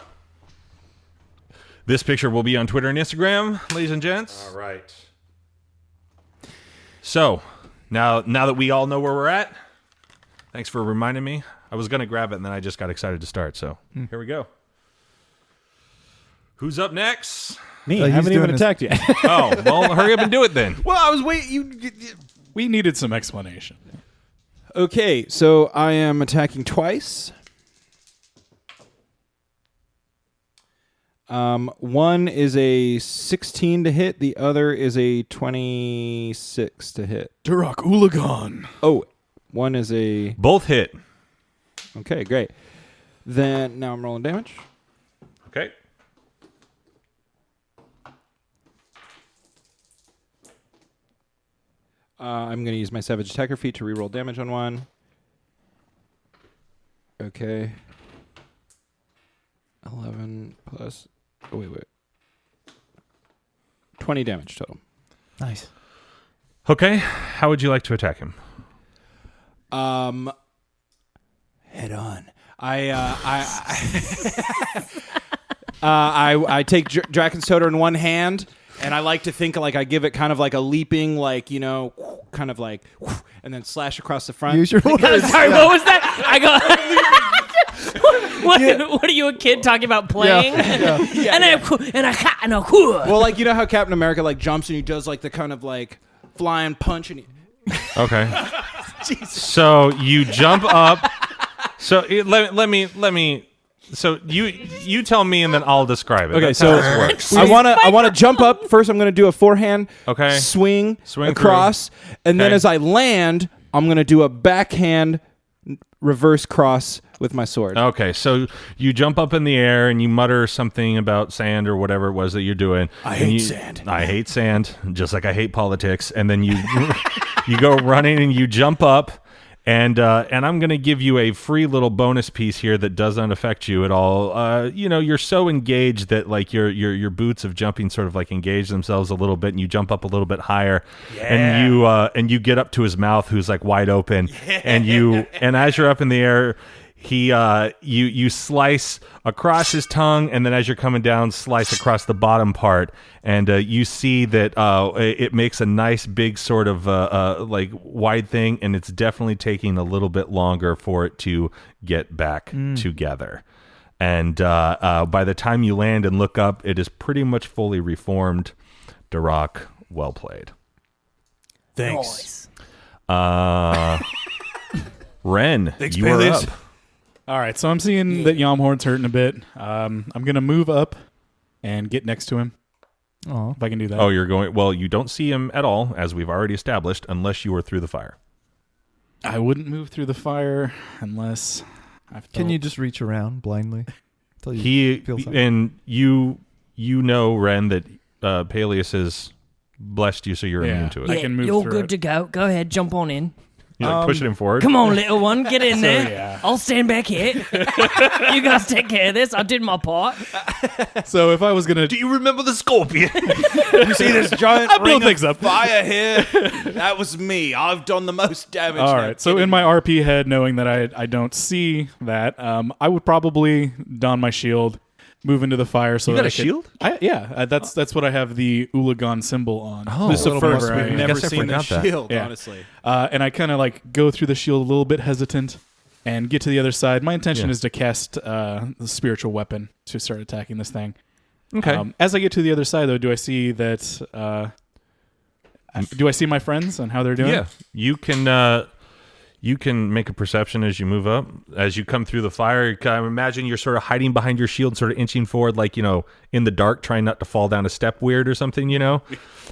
[SPEAKER 1] this picture will be on Twitter and Instagram, ladies and gents. All right. So, now that we all know where we're at, thanks for reminding me. I was going to grab it, and then I just got excited to start. So, here we go. Who's up next?
[SPEAKER 5] Me,
[SPEAKER 3] Oh,
[SPEAKER 5] I
[SPEAKER 3] he's
[SPEAKER 5] haven't even
[SPEAKER 3] doing his-
[SPEAKER 5] attacked yet.
[SPEAKER 1] Oh, well, hurry up and do it then.
[SPEAKER 5] Well, I was waiting.
[SPEAKER 6] We needed some explanation.
[SPEAKER 5] Okay, so I am attacking twice. One is a 16 to hit. The other is a 26 to hit.
[SPEAKER 6] Durok Ulagan.
[SPEAKER 5] Oh, one is a...
[SPEAKER 1] Both hit.
[SPEAKER 5] Okay, great. Then now I'm rolling damage.
[SPEAKER 1] Okay.
[SPEAKER 5] I'm going to use my Savage Attacker feat to reroll damage on one. Okay. 11 plus... Oh, wait. 20 damage total.
[SPEAKER 3] Nice.
[SPEAKER 1] Okay. How would you like to attack him?
[SPEAKER 5] Head on. I take Draken's Totem in one hand, and I like to think like I give it kind of like a leaping, like, you know, kind of like, and then slash across the front.
[SPEAKER 3] Use your words.
[SPEAKER 4] Sorry, what was that? I go. What are you, a kid talking about playing?
[SPEAKER 5] Well, like, you know how Captain America like jumps and he does like the kind of like flying punch and he...
[SPEAKER 1] Okay. So you jump up. So let me. So you tell me and then I'll describe it.
[SPEAKER 5] Okay,
[SPEAKER 1] That's
[SPEAKER 5] so
[SPEAKER 1] how this works.
[SPEAKER 5] I want to jump up first. I'm going to do a forehand swing across, and then as I land, I'm going to do a backhand reverse cross with my sword.
[SPEAKER 1] Okay, so you jump up in the air and you mutter something about sand or whatever it was that you're doing.
[SPEAKER 5] I hate sand.
[SPEAKER 1] I hate sand, just like I hate politics. And then you you go running and you jump up. And I'm going to give you a free little bonus piece here that doesn't affect you at all. You know, you're so engaged that like your boots of jumping sort of like engage themselves a little bit, and you jump up a little bit higher, and you get up to his mouth, who's like wide open, and as you're up in the air, you slice across his tongue, and then as you're coming down, slice across the bottom part, and you see that it makes a nice big sort of like wide thing, and it's definitely taking a little bit longer for it to get back together. And by the time you land and look up, it is pretty much fully reformed. Durok, well played.
[SPEAKER 5] Thanks.
[SPEAKER 1] Ren,
[SPEAKER 5] Thanks,
[SPEAKER 1] you are
[SPEAKER 5] Paelias.
[SPEAKER 1] up.
[SPEAKER 6] All right, so I'm seeing that Yamhorn's hurting a bit. I'm going to move up and get next to him.
[SPEAKER 3] Oh,
[SPEAKER 6] If I can do that.
[SPEAKER 1] Oh, you're going... Well, you don't see him at all, as we've already established, unless you are through the fire.
[SPEAKER 6] I wouldn't move through the fire unless I felt...
[SPEAKER 3] can you just reach around blindly? Till you feel something?
[SPEAKER 1] And you know, Ren, that Paelias has blessed you, so you're immune to it.
[SPEAKER 6] I can move
[SPEAKER 4] you're
[SPEAKER 6] through
[SPEAKER 4] good
[SPEAKER 6] it.
[SPEAKER 4] to go. Go ahead, jump on in.
[SPEAKER 1] You're like pushing him forward.
[SPEAKER 4] Come on, little one, get in there.
[SPEAKER 6] yeah.
[SPEAKER 4] I'll stand back here. You guys take care of this. I did my part.
[SPEAKER 6] So if I was going to...
[SPEAKER 1] Do you remember the scorpion?
[SPEAKER 5] You see this giant
[SPEAKER 6] I blow
[SPEAKER 5] ring
[SPEAKER 6] things
[SPEAKER 5] of
[SPEAKER 6] up.
[SPEAKER 5] fire here? That was me. I've done the most damage.
[SPEAKER 6] All
[SPEAKER 5] Now
[SPEAKER 6] right, so
[SPEAKER 5] get
[SPEAKER 6] in my RP head, knowing that I don't see that, I would probably don my shield, move into the fire. So
[SPEAKER 1] You
[SPEAKER 6] that
[SPEAKER 1] got
[SPEAKER 6] I
[SPEAKER 1] a shield?
[SPEAKER 6] That's what I have the Ulagan symbol on.
[SPEAKER 1] Oh,
[SPEAKER 5] This is the
[SPEAKER 6] Little
[SPEAKER 5] first
[SPEAKER 6] more
[SPEAKER 5] we've
[SPEAKER 6] variety.
[SPEAKER 5] never
[SPEAKER 1] Guess I
[SPEAKER 5] seen the
[SPEAKER 1] forgot that.
[SPEAKER 5] shield,
[SPEAKER 6] Yeah.
[SPEAKER 5] honestly.
[SPEAKER 6] And I kind of like go through the shield a little bit hesitant and get to the other side. My intention is to cast the spiritual weapon to start attacking this thing.
[SPEAKER 1] Okay.
[SPEAKER 6] As I get to the other side, though, do I see that? Do I see my friends and how they're doing?
[SPEAKER 1] Yeah. You can make a perception as you move up. As you come through the fire, I imagine you're sort of hiding behind your shield, sort of inching forward, like, you know, in the dark, trying not to fall down a step weird or something, you know?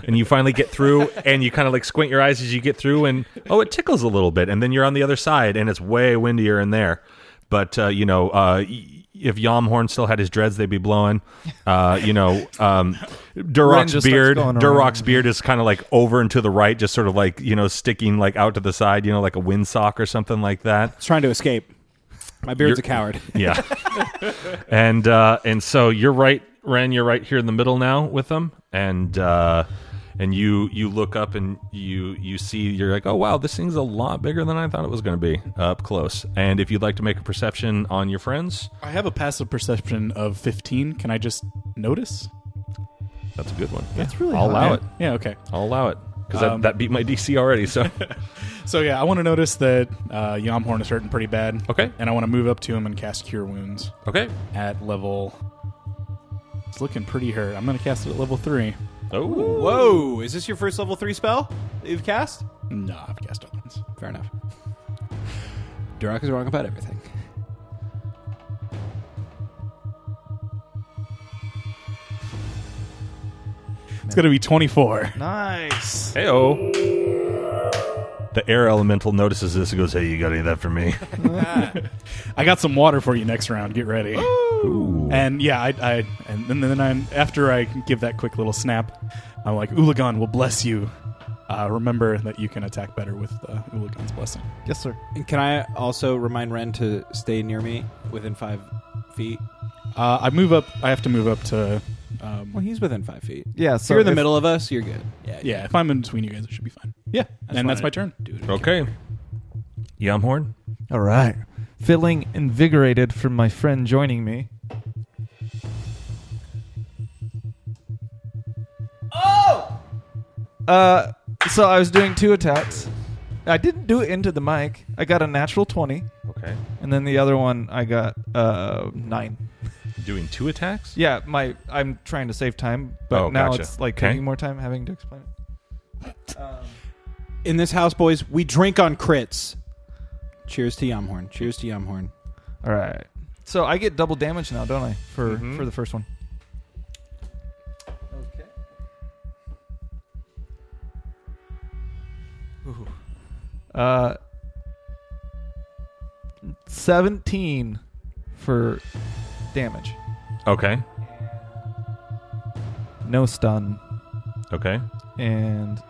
[SPEAKER 1] And you finally get through, and you kind of like squint your eyes as you get through, and it tickles a little bit. And then you're on the other side, and it's way windier in there. But, if Yamhorn still had his dreads, they'd be blowing. Durok's beard is kind of like over and to the right, just sort of like, you know, sticking like out to the side, you know, like a windsock or something like that.
[SPEAKER 5] It's trying to escape. My beard's a coward.
[SPEAKER 1] Yeah. and so you're right, Ren, you're right here in the middle now with them. And you look up and you see, you're like, oh, wow, this thing's a lot bigger than I thought it was going to be up close. And if you'd like to make a perception on your friends.
[SPEAKER 6] I have a passive perception of 15. Can I just notice?
[SPEAKER 1] That's a good one.
[SPEAKER 3] That's really
[SPEAKER 1] I'll
[SPEAKER 3] high.
[SPEAKER 1] allow it.
[SPEAKER 6] Yeah, okay.
[SPEAKER 1] I'll allow it. Because that beat my DC already, so.
[SPEAKER 6] So yeah, I want to notice that Yamhorn is hurting pretty bad.
[SPEAKER 1] Okay.
[SPEAKER 6] And I want to move up to him and cast Cure Wounds
[SPEAKER 1] Okay.
[SPEAKER 6] at level... It's looking pretty hurt. I'm going to cast it at level 3.
[SPEAKER 1] Oh.
[SPEAKER 5] Whoa! Is this your first level 3 spell that you've cast?
[SPEAKER 6] No, I've cast other ones.
[SPEAKER 5] Fair enough. Durok is wrong about everything.
[SPEAKER 6] It's going to be 24.
[SPEAKER 3] Nice.
[SPEAKER 1] Hey-oh. The air elemental notices this and goes, hey, you got any of that for me?
[SPEAKER 6] I got some water for you next round. Get ready.
[SPEAKER 1] Ooh.
[SPEAKER 6] And yeah, and then after I give that quick little snap, I'm like, Ulagan will bless you. Remember that you can attack better with Ulagan's blessing.
[SPEAKER 3] Yes, sir.
[SPEAKER 5] And can I also remind Ren to stay near me within 5 feet?
[SPEAKER 6] I move up. I have to move up to
[SPEAKER 5] Well, he's within 5 feet.
[SPEAKER 3] Yeah,
[SPEAKER 5] If
[SPEAKER 3] so
[SPEAKER 5] you're in the middle of us, you're good.
[SPEAKER 6] Yeah, if I'm in between you guys, it should be fine.
[SPEAKER 5] Yeah.
[SPEAKER 6] And that's my turn.
[SPEAKER 5] Dude.
[SPEAKER 1] Okay. Yamhorn.
[SPEAKER 3] All right. Feeling invigorated from my friend joining me. Oh! So I was doing 2 attacks. I didn't do it into the mic. I got a natural 20.
[SPEAKER 1] Okay.
[SPEAKER 3] And then the other one I got 9.
[SPEAKER 1] Doing 2 attacks?
[SPEAKER 3] Yeah, I'm trying to save time, but now
[SPEAKER 1] gotcha.
[SPEAKER 3] it's like
[SPEAKER 1] Okay.
[SPEAKER 3] taking more time having to explain it.
[SPEAKER 5] In this house, boys, we drink on crits. Cheers to Yamhorn. Cheers to Yamhorn.
[SPEAKER 3] All right. So I get double damage now, don't I? For
[SPEAKER 1] Mhm.
[SPEAKER 3] the first one. Okay. Ooh. 17 for damage.
[SPEAKER 1] Okay.
[SPEAKER 3] No stun,
[SPEAKER 1] Okay.
[SPEAKER 3] and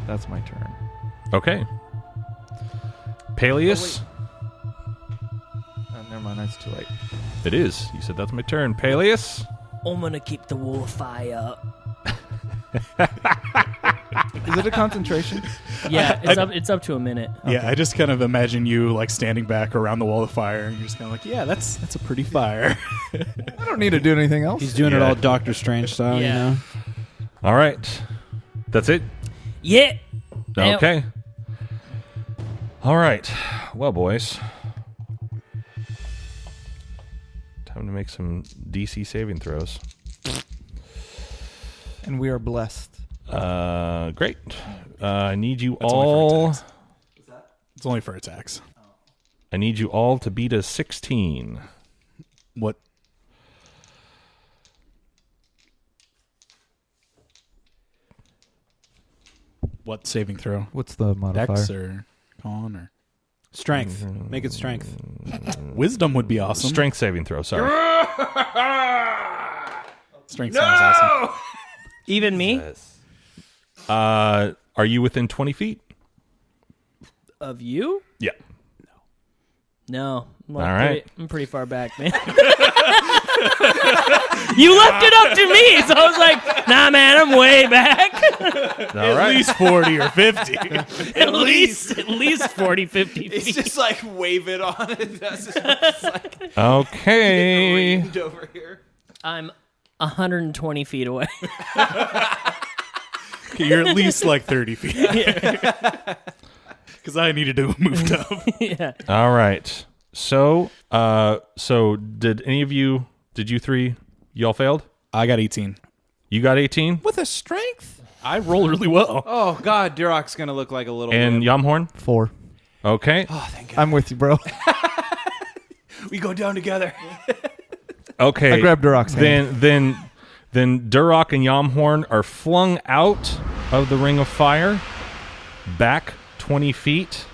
[SPEAKER 3] that's my turn.
[SPEAKER 1] Okay. Paelias.
[SPEAKER 3] Never mind, that's too late.
[SPEAKER 1] It is. You said that's my turn. Paelias.
[SPEAKER 4] I'm gonna keep the wall of fire up.
[SPEAKER 3] Is it a concentration?
[SPEAKER 4] Yeah, it's up to a minute.
[SPEAKER 6] Yeah, I just kind of imagine you like standing back around the wall of fire, and you're just kind of like, yeah, that's a pretty fire.
[SPEAKER 3] I don't need to do anything else.
[SPEAKER 5] He's doing it
[SPEAKER 1] Yeah.
[SPEAKER 5] all Doctor Strange style,
[SPEAKER 4] Yeah.
[SPEAKER 5] you know?
[SPEAKER 1] All right. That's it?
[SPEAKER 4] Yeah.
[SPEAKER 1] Okay. All right. Well, boys. Time to make some DC saving throws.
[SPEAKER 3] And we are blessed.
[SPEAKER 1] Great. I need you
[SPEAKER 6] That's only for
[SPEAKER 1] all.
[SPEAKER 6] attacks. It's only for attacks.
[SPEAKER 1] I need you all to beat a 16.
[SPEAKER 6] What? What saving throw?
[SPEAKER 3] What's the modifier?
[SPEAKER 6] Dex or con or
[SPEAKER 5] Strength. Make it strength.
[SPEAKER 6] wisdom would be awesome.
[SPEAKER 1] Strength saving throw. Sorry.
[SPEAKER 6] Strength sounds awesome.
[SPEAKER 4] Even me?
[SPEAKER 1] Are you within 20 feet?
[SPEAKER 4] Of you?
[SPEAKER 1] Yeah.
[SPEAKER 4] No. I'm
[SPEAKER 1] All right.
[SPEAKER 4] I'm pretty far back, man. You left it up to me, so I was like, nah, man, I'm way back.
[SPEAKER 1] All
[SPEAKER 6] At
[SPEAKER 1] right.
[SPEAKER 6] least 40 or 50.
[SPEAKER 4] at least 40, 50 feet.
[SPEAKER 5] It's just like wave it on it. That's just like
[SPEAKER 1] Okay.
[SPEAKER 5] wind over here.
[SPEAKER 4] I'm 120 feet away.
[SPEAKER 6] Okay, you're at least like 30 feet. Because I needed to have moved up.
[SPEAKER 4] Yeah.
[SPEAKER 1] All right. So did any of you, did you three, y'all failed?
[SPEAKER 6] I got 18.
[SPEAKER 1] You got 18?
[SPEAKER 5] With a strength?
[SPEAKER 6] I rolled really well.
[SPEAKER 5] Oh, God. Durok's going to look like a little
[SPEAKER 1] And
[SPEAKER 5] wimp.
[SPEAKER 1] Yamhorn?
[SPEAKER 3] 4.
[SPEAKER 1] Okay.
[SPEAKER 5] Oh, thank God.
[SPEAKER 3] I'm with you, bro.
[SPEAKER 5] We go down together.
[SPEAKER 1] Okay.
[SPEAKER 3] I grabbed Durok's hand.
[SPEAKER 1] Then Durok and Yamhorn are flung out of the ring of fire, back 20 feet.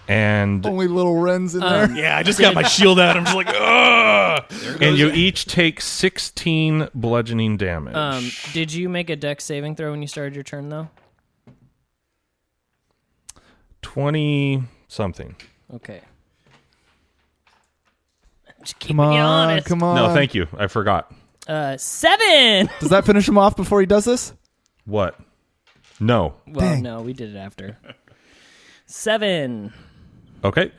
[SPEAKER 1] And
[SPEAKER 3] Only little Ren's in there.
[SPEAKER 6] Yeah, I just got my shield out. I'm just like, ugh.
[SPEAKER 1] you each take 16 bludgeoning damage.
[SPEAKER 4] Did you make a dex saving throw when you started your turn, though?
[SPEAKER 1] 20 something.
[SPEAKER 4] Okay. Just
[SPEAKER 3] Come
[SPEAKER 4] keeping you
[SPEAKER 3] on,
[SPEAKER 4] honest.
[SPEAKER 3] come on.
[SPEAKER 1] No, thank you. I forgot.
[SPEAKER 4] 7.
[SPEAKER 3] Does that finish him off before he does this?
[SPEAKER 1] What? No.
[SPEAKER 4] Well,
[SPEAKER 3] Dang.
[SPEAKER 4] no, we did it after. 7.
[SPEAKER 1] Okay.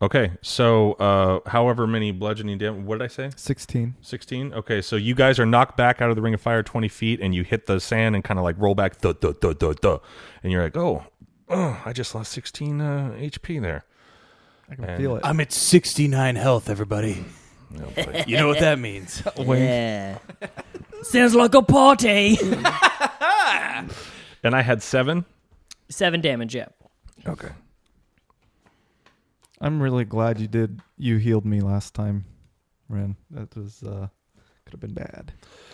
[SPEAKER 1] Okay. So, however many bludgeoning damage, what did I say?
[SPEAKER 3] 16.
[SPEAKER 1] 16? Okay, so you guys are knocked back out of the ring of fire 20 feet, and you hit the sand and kind of like roll back, and you're like, oh, I just lost 16 HP there.
[SPEAKER 3] I can feel it.
[SPEAKER 5] I'm at 69 health, everybody.
[SPEAKER 1] Oh, boy.
[SPEAKER 5] You know what that means.
[SPEAKER 4] Yeah. Sounds like a party.
[SPEAKER 1] And I had 7?
[SPEAKER 4] 7 damage, yeah.
[SPEAKER 1] Okay.
[SPEAKER 3] I'm really glad you healed me last time, Ren. That was could have been bad.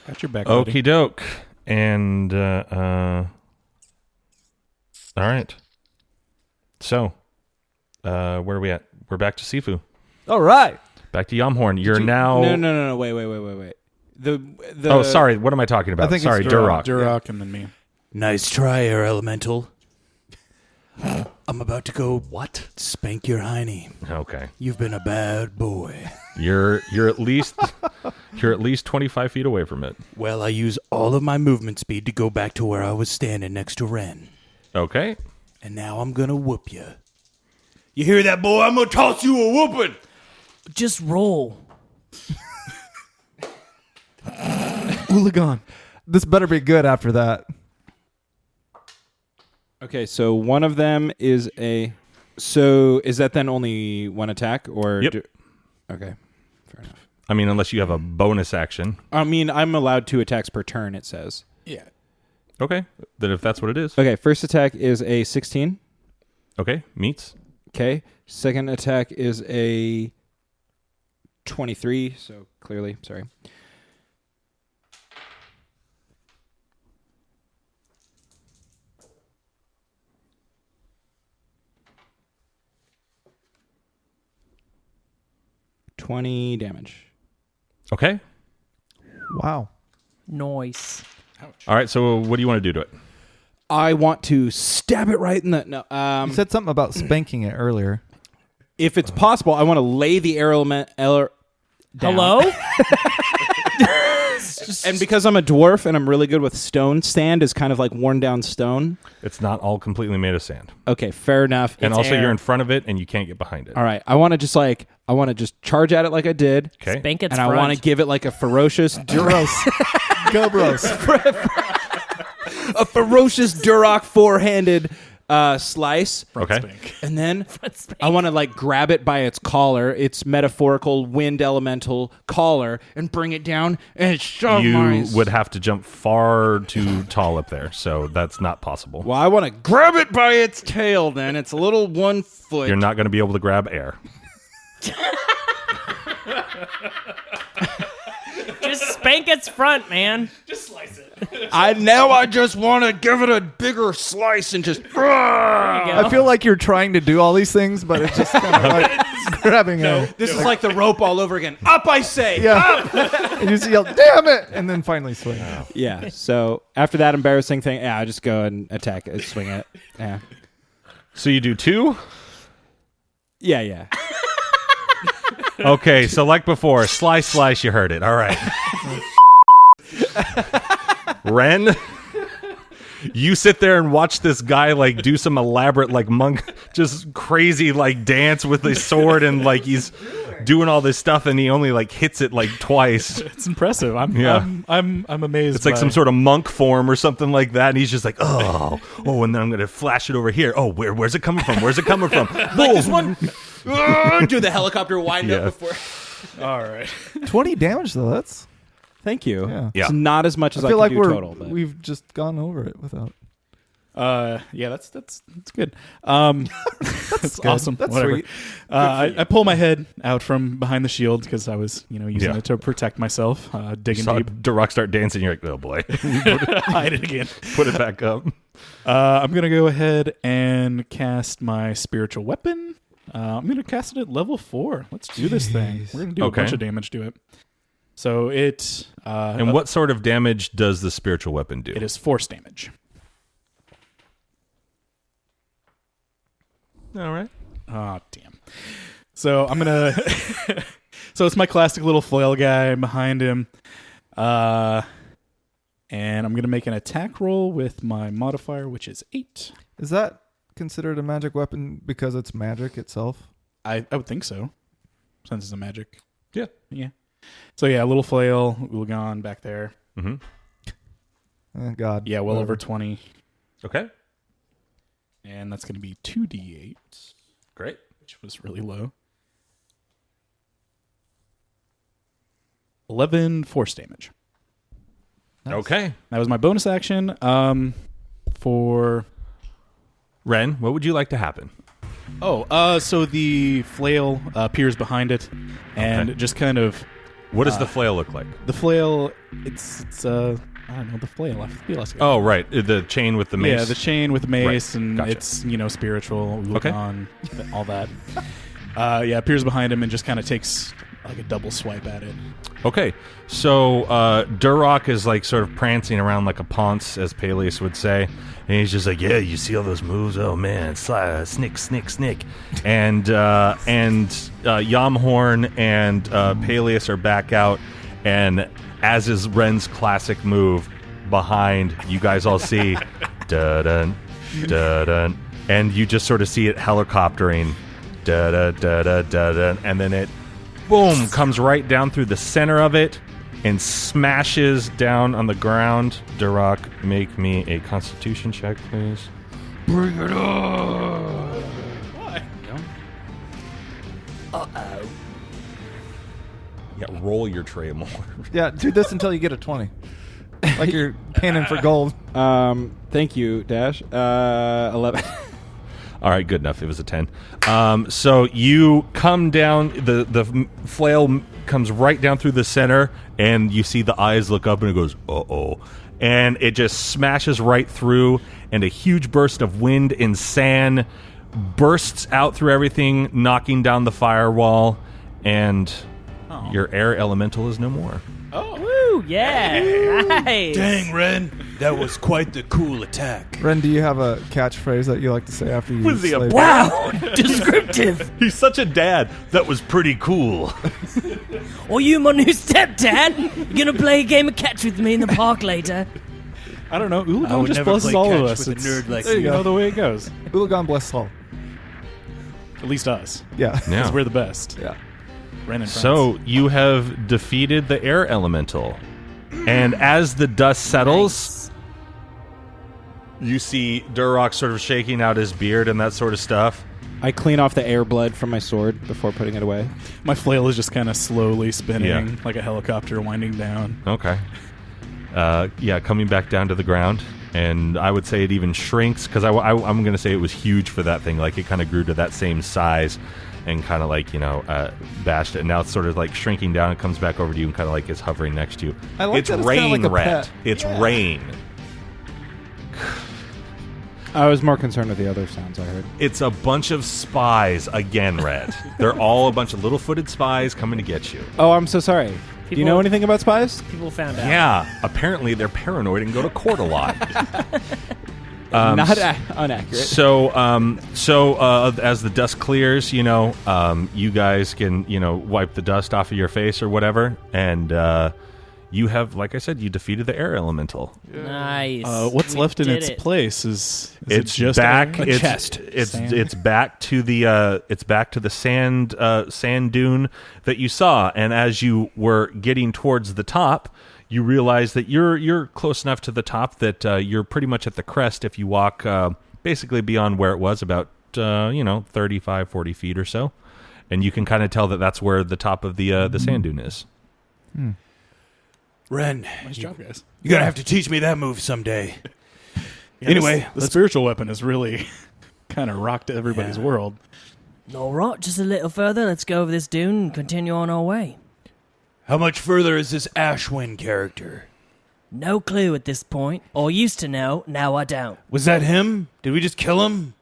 [SPEAKER 6] Got your back, buddy.
[SPEAKER 1] Okie doke. And, all right. So, where are we at? We're back to Sifu.
[SPEAKER 3] All right.
[SPEAKER 1] Back to Yamhorn. You're now...
[SPEAKER 5] No. Wait. The
[SPEAKER 1] Oh, sorry. What am I talking about?
[SPEAKER 3] I think it's
[SPEAKER 1] Sorry,
[SPEAKER 3] Durok.
[SPEAKER 1] Durok.
[SPEAKER 6] Durok and then me.
[SPEAKER 5] Nice try, Air Elemental. I'm about to go spank your hiney.
[SPEAKER 1] Okay.
[SPEAKER 5] You've been a bad boy.
[SPEAKER 1] You're at least You're at least 25 feet away from it.
[SPEAKER 5] Well, I use all of my movement speed to go back to where I was standing next to Ren.
[SPEAKER 1] Okay.
[SPEAKER 5] And now I'm going to whoop you. You hear that, boy? I'm going to toss you a whooping.
[SPEAKER 4] Just roll.
[SPEAKER 3] Hooligan. This better be good after that.
[SPEAKER 5] Okay, so one of them is a... So is that then only one attack? Or
[SPEAKER 1] Yep.
[SPEAKER 5] Okay, fair enough.
[SPEAKER 1] I mean, unless you have a bonus action.
[SPEAKER 5] I mean, I'm allowed 2 attacks per turn, it says.
[SPEAKER 6] Yeah.
[SPEAKER 1] Okay. Then if that's what it is.
[SPEAKER 5] Okay, first attack is a 16.
[SPEAKER 1] Okay. Meets.
[SPEAKER 5] Okay, second attack is a 23, so clearly, sorry. $20 damage.
[SPEAKER 1] Okay.
[SPEAKER 3] Wow.
[SPEAKER 4] Noise.
[SPEAKER 1] All right. So what do you want to do to it?
[SPEAKER 5] I want to stab it right in the... No,
[SPEAKER 3] You said something about spanking it earlier.
[SPEAKER 5] if it's possible, I want to lay the arrow down.
[SPEAKER 4] Hello?
[SPEAKER 5] And because I'm a dwarf and I'm really good with stone, sand is kind of like worn down stone.
[SPEAKER 1] It's not all completely made of sand.
[SPEAKER 5] Okay, fair enough.
[SPEAKER 1] And
[SPEAKER 4] It's
[SPEAKER 1] also
[SPEAKER 4] air.
[SPEAKER 1] you're in front of it and you can't get behind it.
[SPEAKER 5] All right, I want to just charge at it like I did.
[SPEAKER 1] Okay.
[SPEAKER 4] Spank its
[SPEAKER 5] And
[SPEAKER 4] front.
[SPEAKER 5] I want to give it like a ferocious
[SPEAKER 3] Go, bros.
[SPEAKER 5] a ferocious Durok four-handed slice.
[SPEAKER 1] Okay.
[SPEAKER 6] Spank.
[SPEAKER 5] And then
[SPEAKER 4] Spank.
[SPEAKER 5] I want to like grab it by its collar, its metaphorical wind elemental collar, and bring it down and shove
[SPEAKER 1] You
[SPEAKER 5] my...
[SPEAKER 1] would have to jump far too tall up there, so that's not possible.
[SPEAKER 5] Well, I want to grab it by its tail then. It's a little 1 foot.
[SPEAKER 1] You're not going to be able to grab air.
[SPEAKER 4] Just spank its front, man.
[SPEAKER 5] I just want to give it a bigger slice and just...
[SPEAKER 4] There you go.
[SPEAKER 3] I feel like you're trying to do all these things, but it's just kind of like grabbing it.
[SPEAKER 5] This is like the rope all over again. Up, I say!
[SPEAKER 3] Yeah. And you just yell, damn it! And then finally swing.
[SPEAKER 5] Yeah, so after that embarrassing thing, yeah, I just go and attack it, swing it. Yeah.
[SPEAKER 1] So you do 2?
[SPEAKER 5] Yeah.
[SPEAKER 1] Okay, so like before, slice, you heard it. All right. Ren, you sit there and watch this guy like do some elaborate like monk, just crazy like dance with his sword, and like he's doing all this stuff, and he only like hits it like twice.
[SPEAKER 6] It's impressive. I'm amazed.
[SPEAKER 1] It's like some sort of monk form or something like that, and he's just like, oh, and then I'm gonna flash it over here. Oh, where's it coming from? Where's it coming from?
[SPEAKER 5] Like this one. Do the helicopter wind up before.
[SPEAKER 6] All right.
[SPEAKER 3] 20 damage, though. That's...
[SPEAKER 5] Thank you.
[SPEAKER 3] Yeah.
[SPEAKER 1] Yeah.
[SPEAKER 5] It's not as much as
[SPEAKER 3] I feel
[SPEAKER 5] can
[SPEAKER 3] like
[SPEAKER 5] do total. But.
[SPEAKER 3] we've just gone over it without...
[SPEAKER 6] Yeah, that's good. That's
[SPEAKER 3] good.
[SPEAKER 6] awesome.
[SPEAKER 3] That's
[SPEAKER 6] Whatever.
[SPEAKER 3] sweet.
[SPEAKER 6] I pull my head out from behind the shield because I was, using
[SPEAKER 1] Yeah.
[SPEAKER 6] it to protect myself, digging
[SPEAKER 1] Saw
[SPEAKER 6] deep.
[SPEAKER 1] Durok start dancing. You're like, oh boy,
[SPEAKER 6] Hide it again.
[SPEAKER 1] put it back up.
[SPEAKER 6] I'm gonna go ahead and cast my spiritual weapon. I'm gonna cast it at level 4. Let's do this thing. We're gonna do a bunch of damage to it. So it
[SPEAKER 1] And what sort of damage does the spiritual weapon do?
[SPEAKER 6] it is force damage.
[SPEAKER 1] All right.
[SPEAKER 6] Oh, damn. So I'm gonna. So it's my classic little flail guy behind him, and I'm gonna make an attack roll with my modifier, which is 8.
[SPEAKER 3] Is that considered a magic weapon because it's magic itself?
[SPEAKER 6] I would think so, since it's a magic.
[SPEAKER 1] Yeah.
[SPEAKER 6] So yeah, a little flail, Ulagan back there.
[SPEAKER 1] Mm-hmm.
[SPEAKER 3] God.
[SPEAKER 6] Yeah, well
[SPEAKER 3] whatever.
[SPEAKER 6] over 20,
[SPEAKER 1] Okay.
[SPEAKER 6] and that's gonna be 2d8,
[SPEAKER 1] Great.
[SPEAKER 6] which was really low. 11 force damage.
[SPEAKER 3] Nice.
[SPEAKER 1] Okay.
[SPEAKER 6] That was my bonus action. For
[SPEAKER 1] Ren, what would you like to happen?
[SPEAKER 6] so the flail appears behind it, and
[SPEAKER 1] Okay.
[SPEAKER 6] just kind of
[SPEAKER 1] What does the flail look like?
[SPEAKER 6] the flail. It's I don't know, the flail. I feel like
[SPEAKER 1] Oh, right. The chain with the mace.
[SPEAKER 6] yeah, the chain with the mace,
[SPEAKER 1] Right.
[SPEAKER 6] and
[SPEAKER 1] Gotcha.
[SPEAKER 6] it's spiritual.
[SPEAKER 1] Okay.
[SPEAKER 6] Ulagan, all that. Appears behind him and just kind of takes like a double swipe at it.
[SPEAKER 1] Okay, so Durok is like sort of prancing around like a ponce, as Paelias would say, and he's just like, "Yeah, you see all those moves? Oh man, snick, and Yamhorn and Paelias are back out, And as is Ren's classic move, behind, you guys all see, da-dun, da-dun, and you just sort of see it helicoptering, da-da-da-da-da-dun, and then it, boom, comes right down through the center of it and smashes down on the ground. Durok, make me a Constitution check, please.
[SPEAKER 5] Bring it on.
[SPEAKER 6] Why?
[SPEAKER 4] Uh-oh.
[SPEAKER 1] Yeah, roll your tray more.
[SPEAKER 3] Yeah, do this until you get a 20. Like you're panning for gold.
[SPEAKER 5] Thank you, Dash. 11.
[SPEAKER 1] All right, good enough. It was a 10. So you come down, the flail comes right down through the center, and you see the eyes look up, and it goes, uh-oh. And it just smashes right through, and a huge burst of wind and sand bursts out through everything, knocking down the firewall, and your air elemental is no more.
[SPEAKER 6] Oh.
[SPEAKER 4] Woo, yeah. Nice.
[SPEAKER 7] Dang, Ren. That was quite the cool attack.
[SPEAKER 3] Ren, do you have a catchphrase that you like to say after you
[SPEAKER 1] Was he a
[SPEAKER 3] slay-
[SPEAKER 4] Wow. Descriptive.
[SPEAKER 1] He's such a dad. That was pretty cool.
[SPEAKER 4] Or you my new stepdad? You gonna play a game of catch with me in the park later?
[SPEAKER 6] I don't know.
[SPEAKER 7] I
[SPEAKER 6] Ulagan
[SPEAKER 7] would
[SPEAKER 6] just
[SPEAKER 7] never
[SPEAKER 6] blesses
[SPEAKER 7] play
[SPEAKER 6] all of
[SPEAKER 7] catch
[SPEAKER 6] us.
[SPEAKER 7] with a
[SPEAKER 6] It's
[SPEAKER 7] nerd like
[SPEAKER 3] There you
[SPEAKER 6] you
[SPEAKER 3] go.
[SPEAKER 6] know the way it goes.
[SPEAKER 3] Ulagan bless all.
[SPEAKER 6] At least us.
[SPEAKER 3] Yeah.
[SPEAKER 1] Yeah.
[SPEAKER 6] Because we're the best.
[SPEAKER 3] Yeah.
[SPEAKER 6] Ren and Friends.
[SPEAKER 1] So you have defeated the air elemental. And as the dust settles, you see Durok sort of shaking out his beard and that sort of stuff.
[SPEAKER 5] I clean off the air blood from my sword before putting it away.
[SPEAKER 6] My flail is just kind of slowly spinning
[SPEAKER 1] Yeah.
[SPEAKER 6] like a helicopter winding down.
[SPEAKER 1] Okay. Coming back down to the ground. And I would say it even shrinks, because I'm going to say it was huge for that thing. Like, it kind of grew to that same size and kind of like, bashed it. And now it's sort of like shrinking down and comes back over to you and kind of like is hovering next to you.
[SPEAKER 3] I like
[SPEAKER 1] it's
[SPEAKER 3] that it's
[SPEAKER 1] rain,
[SPEAKER 3] kinda like a
[SPEAKER 1] Red.
[SPEAKER 3] pet.
[SPEAKER 1] It's rain.
[SPEAKER 5] I was more concerned with the other sounds I heard.
[SPEAKER 1] It's a bunch of spies again, Red. They're all a bunch of little-footed spies coming to get you.
[SPEAKER 5] Oh, I'm so sorry. Do you know anything about spies?
[SPEAKER 4] People found out.
[SPEAKER 1] Yeah, apparently they're paranoid and go to court a lot.
[SPEAKER 5] Not inaccurate.
[SPEAKER 1] So as the dust clears, you guys can, wipe the dust off of your face or whatever, and you have, like I said, you defeated the air elemental.
[SPEAKER 4] Nice.
[SPEAKER 6] What's
[SPEAKER 4] We
[SPEAKER 6] left in
[SPEAKER 4] did
[SPEAKER 6] its
[SPEAKER 4] it.
[SPEAKER 6] place is
[SPEAKER 1] It's
[SPEAKER 6] it just
[SPEAKER 1] back.
[SPEAKER 6] a
[SPEAKER 1] It's
[SPEAKER 6] chest. Sand?
[SPEAKER 1] It's back to the sand dune that you saw, and as you were getting towards the top, you realize that you're close enough to the top that you're pretty much at the crest if you walk basically beyond where it was, about 35, 40 feet or so, and you can kind of tell that that's where the top of the sand dune is.
[SPEAKER 7] Ren,
[SPEAKER 6] Nice job, guys.
[SPEAKER 7] you're going to have to teach me that move someday.
[SPEAKER 6] Yeah,
[SPEAKER 7] Anyway,
[SPEAKER 6] the spiritual weapon has really kind of rocked everybody's world.
[SPEAKER 4] All right, just a little further. Let's go over this dune and continue on our way.
[SPEAKER 7] How much further is this Ashwin character?
[SPEAKER 4] No clue at this point. Or used to know, now I don't.
[SPEAKER 7] Was that him? Did we just kill him?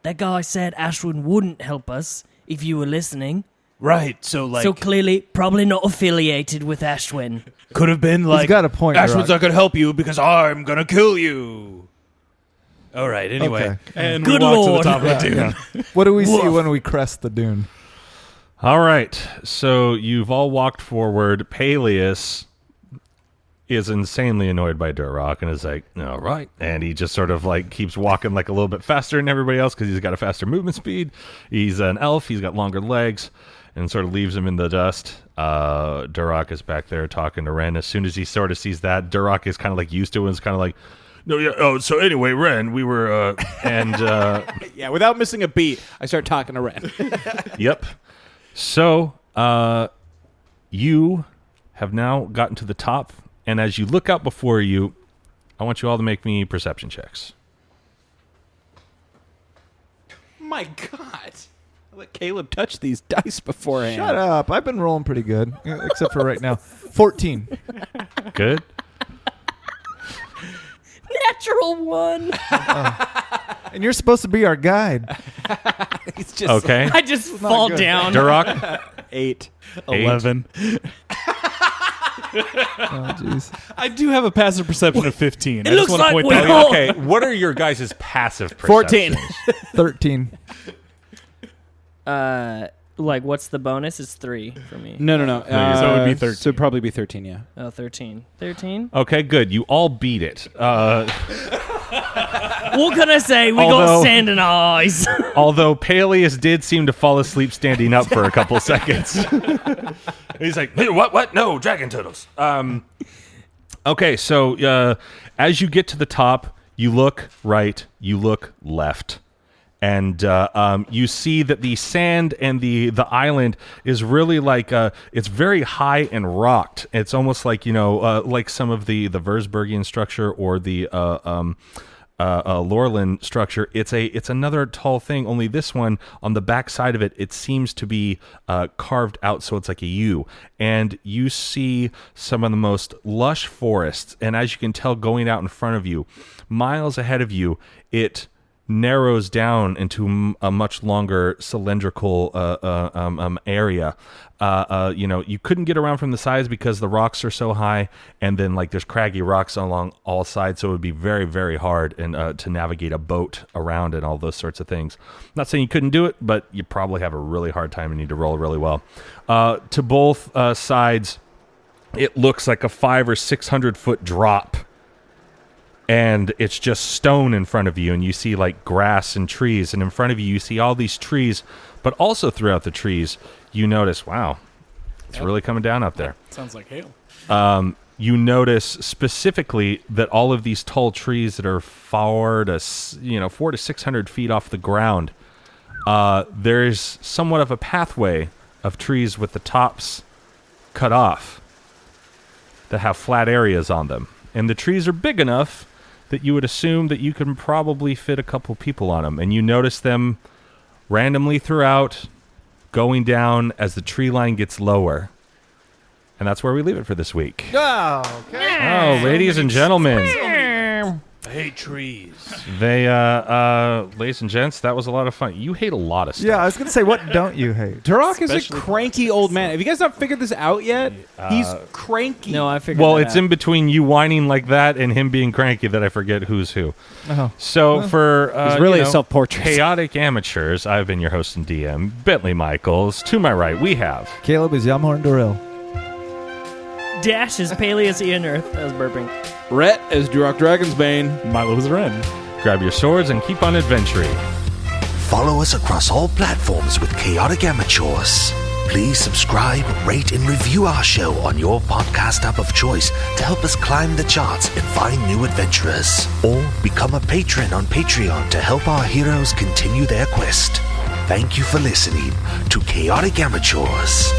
[SPEAKER 4] That guy said Ashwin wouldn't help us if you were listening.
[SPEAKER 7] Right, so
[SPEAKER 4] So clearly, probably not affiliated with Ashwin.
[SPEAKER 7] could have been like,
[SPEAKER 3] got a point,
[SPEAKER 7] Ashwin's
[SPEAKER 3] Durok.
[SPEAKER 7] not going to help you because I'm going to kill you. All right, anyway.
[SPEAKER 3] Okay.
[SPEAKER 6] And
[SPEAKER 4] Good
[SPEAKER 6] we walk
[SPEAKER 4] Lord.
[SPEAKER 6] to the top of the dune.
[SPEAKER 3] Yeah. What do we see
[SPEAKER 4] Woof.
[SPEAKER 3] when we crest the dune?
[SPEAKER 1] All right, so you've all walked forward. Paelias is insanely annoyed by Durok and is like, all right. And he just sort of like keeps walking like a little bit faster than everybody else because he's got a faster movement speed. He's an elf. He's got longer legs and sort of leaves him in the dust. Durok is back there talking to Ren. As soon as he sort of sees that, Durok is kind of like used to it and is kind of like, no, yeah. Oh, so anyway, Ren, we were,
[SPEAKER 5] Yeah, without missing a beat, I start talking to Ren.
[SPEAKER 1] Yep. So, you have now gotten to the top, and as you look out before you, I want you all to make me perception checks.
[SPEAKER 5] My God. I let Caleb touch these dice beforehand.
[SPEAKER 3] Shut up. I've been rolling pretty good, except for right now. 14.
[SPEAKER 1] Good?
[SPEAKER 4] Natural one.
[SPEAKER 3] And you're supposed to be our guide.
[SPEAKER 5] He's just
[SPEAKER 1] Okay.
[SPEAKER 4] I just fall
[SPEAKER 3] good.
[SPEAKER 4] down.
[SPEAKER 1] Durok?
[SPEAKER 5] 8.
[SPEAKER 6] 11.
[SPEAKER 3] Oh, jeez.
[SPEAKER 6] I do have a passive perception of 15.
[SPEAKER 4] It
[SPEAKER 6] I just
[SPEAKER 4] looks
[SPEAKER 6] want to
[SPEAKER 4] like
[SPEAKER 6] point
[SPEAKER 4] we
[SPEAKER 6] that
[SPEAKER 4] all-
[SPEAKER 6] out.
[SPEAKER 1] Okay, what are your guys' passive
[SPEAKER 5] 14.
[SPEAKER 1] perceptions?
[SPEAKER 3] 13.
[SPEAKER 4] like, what's the bonus? It's 3 for me.
[SPEAKER 5] No.
[SPEAKER 6] So it would be 13.
[SPEAKER 5] So it'd probably be 13, yeah.
[SPEAKER 4] Oh, 13. 13?
[SPEAKER 1] Okay, good. You all beat it.
[SPEAKER 4] What can I say? We got sand in our eyes.
[SPEAKER 1] Although Paelias did seem to fall asleep standing up for a couple seconds. He's like, what? No, dragon turtles. Okay, so as you get to the top, you look right, you look left. And you see that the sand and the island is really like it's very high and rocked. It's almost like like some of the Würzburgian structure or the Lorland structure. It's another tall thing. Only this one on the back side of it seems to be carved out, so it's like a U. And you see some of the most lush forests. And as you can tell, going out in front of you, miles ahead of you, it narrows down into a much longer cylindrical area. You couldn't get around from the sides because the rocks are so high, and then like there's craggy rocks along all sides, so it would be very, very hard to navigate a boat around and all those sorts of things. Not saying you couldn't do it, but you probably have a really hard time and need to roll really well. To both sides, it looks like a 500 or 600 foot drop. And it's just stone in front of you, and you see like grass and trees, and in front of you, you see all these trees, but also throughout the trees, you notice, wow, it's really coming down up there.
[SPEAKER 6] Sounds like hail.
[SPEAKER 1] You notice specifically that all of these tall trees that are 400 to 600 feet off the ground, there's somewhat of a pathway of trees with the tops cut off that have flat areas on them. And the trees are big enough that you would assume that you can probably fit a couple people on them. And you notice them randomly throughout, going down as the tree line gets lower. And that's where we leave it for this week.
[SPEAKER 3] Oh, okay.
[SPEAKER 1] Oh, ladies and gentlemen.
[SPEAKER 7] I hate trees.
[SPEAKER 1] Ladies and gents, that was a lot of fun. You hate a lot of stuff.
[SPEAKER 3] Yeah, I was going to say, what don't you hate?
[SPEAKER 5] Durok is a cranky old man. Have you guys not figured this out yet? He's cranky.
[SPEAKER 4] No, I figured
[SPEAKER 1] Well,
[SPEAKER 4] that
[SPEAKER 1] it's
[SPEAKER 4] out.
[SPEAKER 1] in between you whining like that and him being cranky that I forget who's who.
[SPEAKER 3] Oh.
[SPEAKER 1] So for
[SPEAKER 5] It's really a self-portrait.
[SPEAKER 1] chaotic amateurs, I've been your host and DM, Bentley Michaels. To my right, we have
[SPEAKER 3] Caleb is Yamhorn Doril.
[SPEAKER 4] Dash is Paelias Ian Earth. That was burping.
[SPEAKER 5] Rhett is Durok Dragonsbane.
[SPEAKER 6] Milo is Ren.
[SPEAKER 1] Grab your swords and keep on adventuring.
[SPEAKER 2] Follow us across all platforms with Chaotic Amateurs. Please subscribe, rate, and review our show on your podcast app of choice to help us climb the charts and find new adventurers. Or become a patron on Patreon to help our heroes continue their quest. Thank you for listening to Chaotic Amateurs.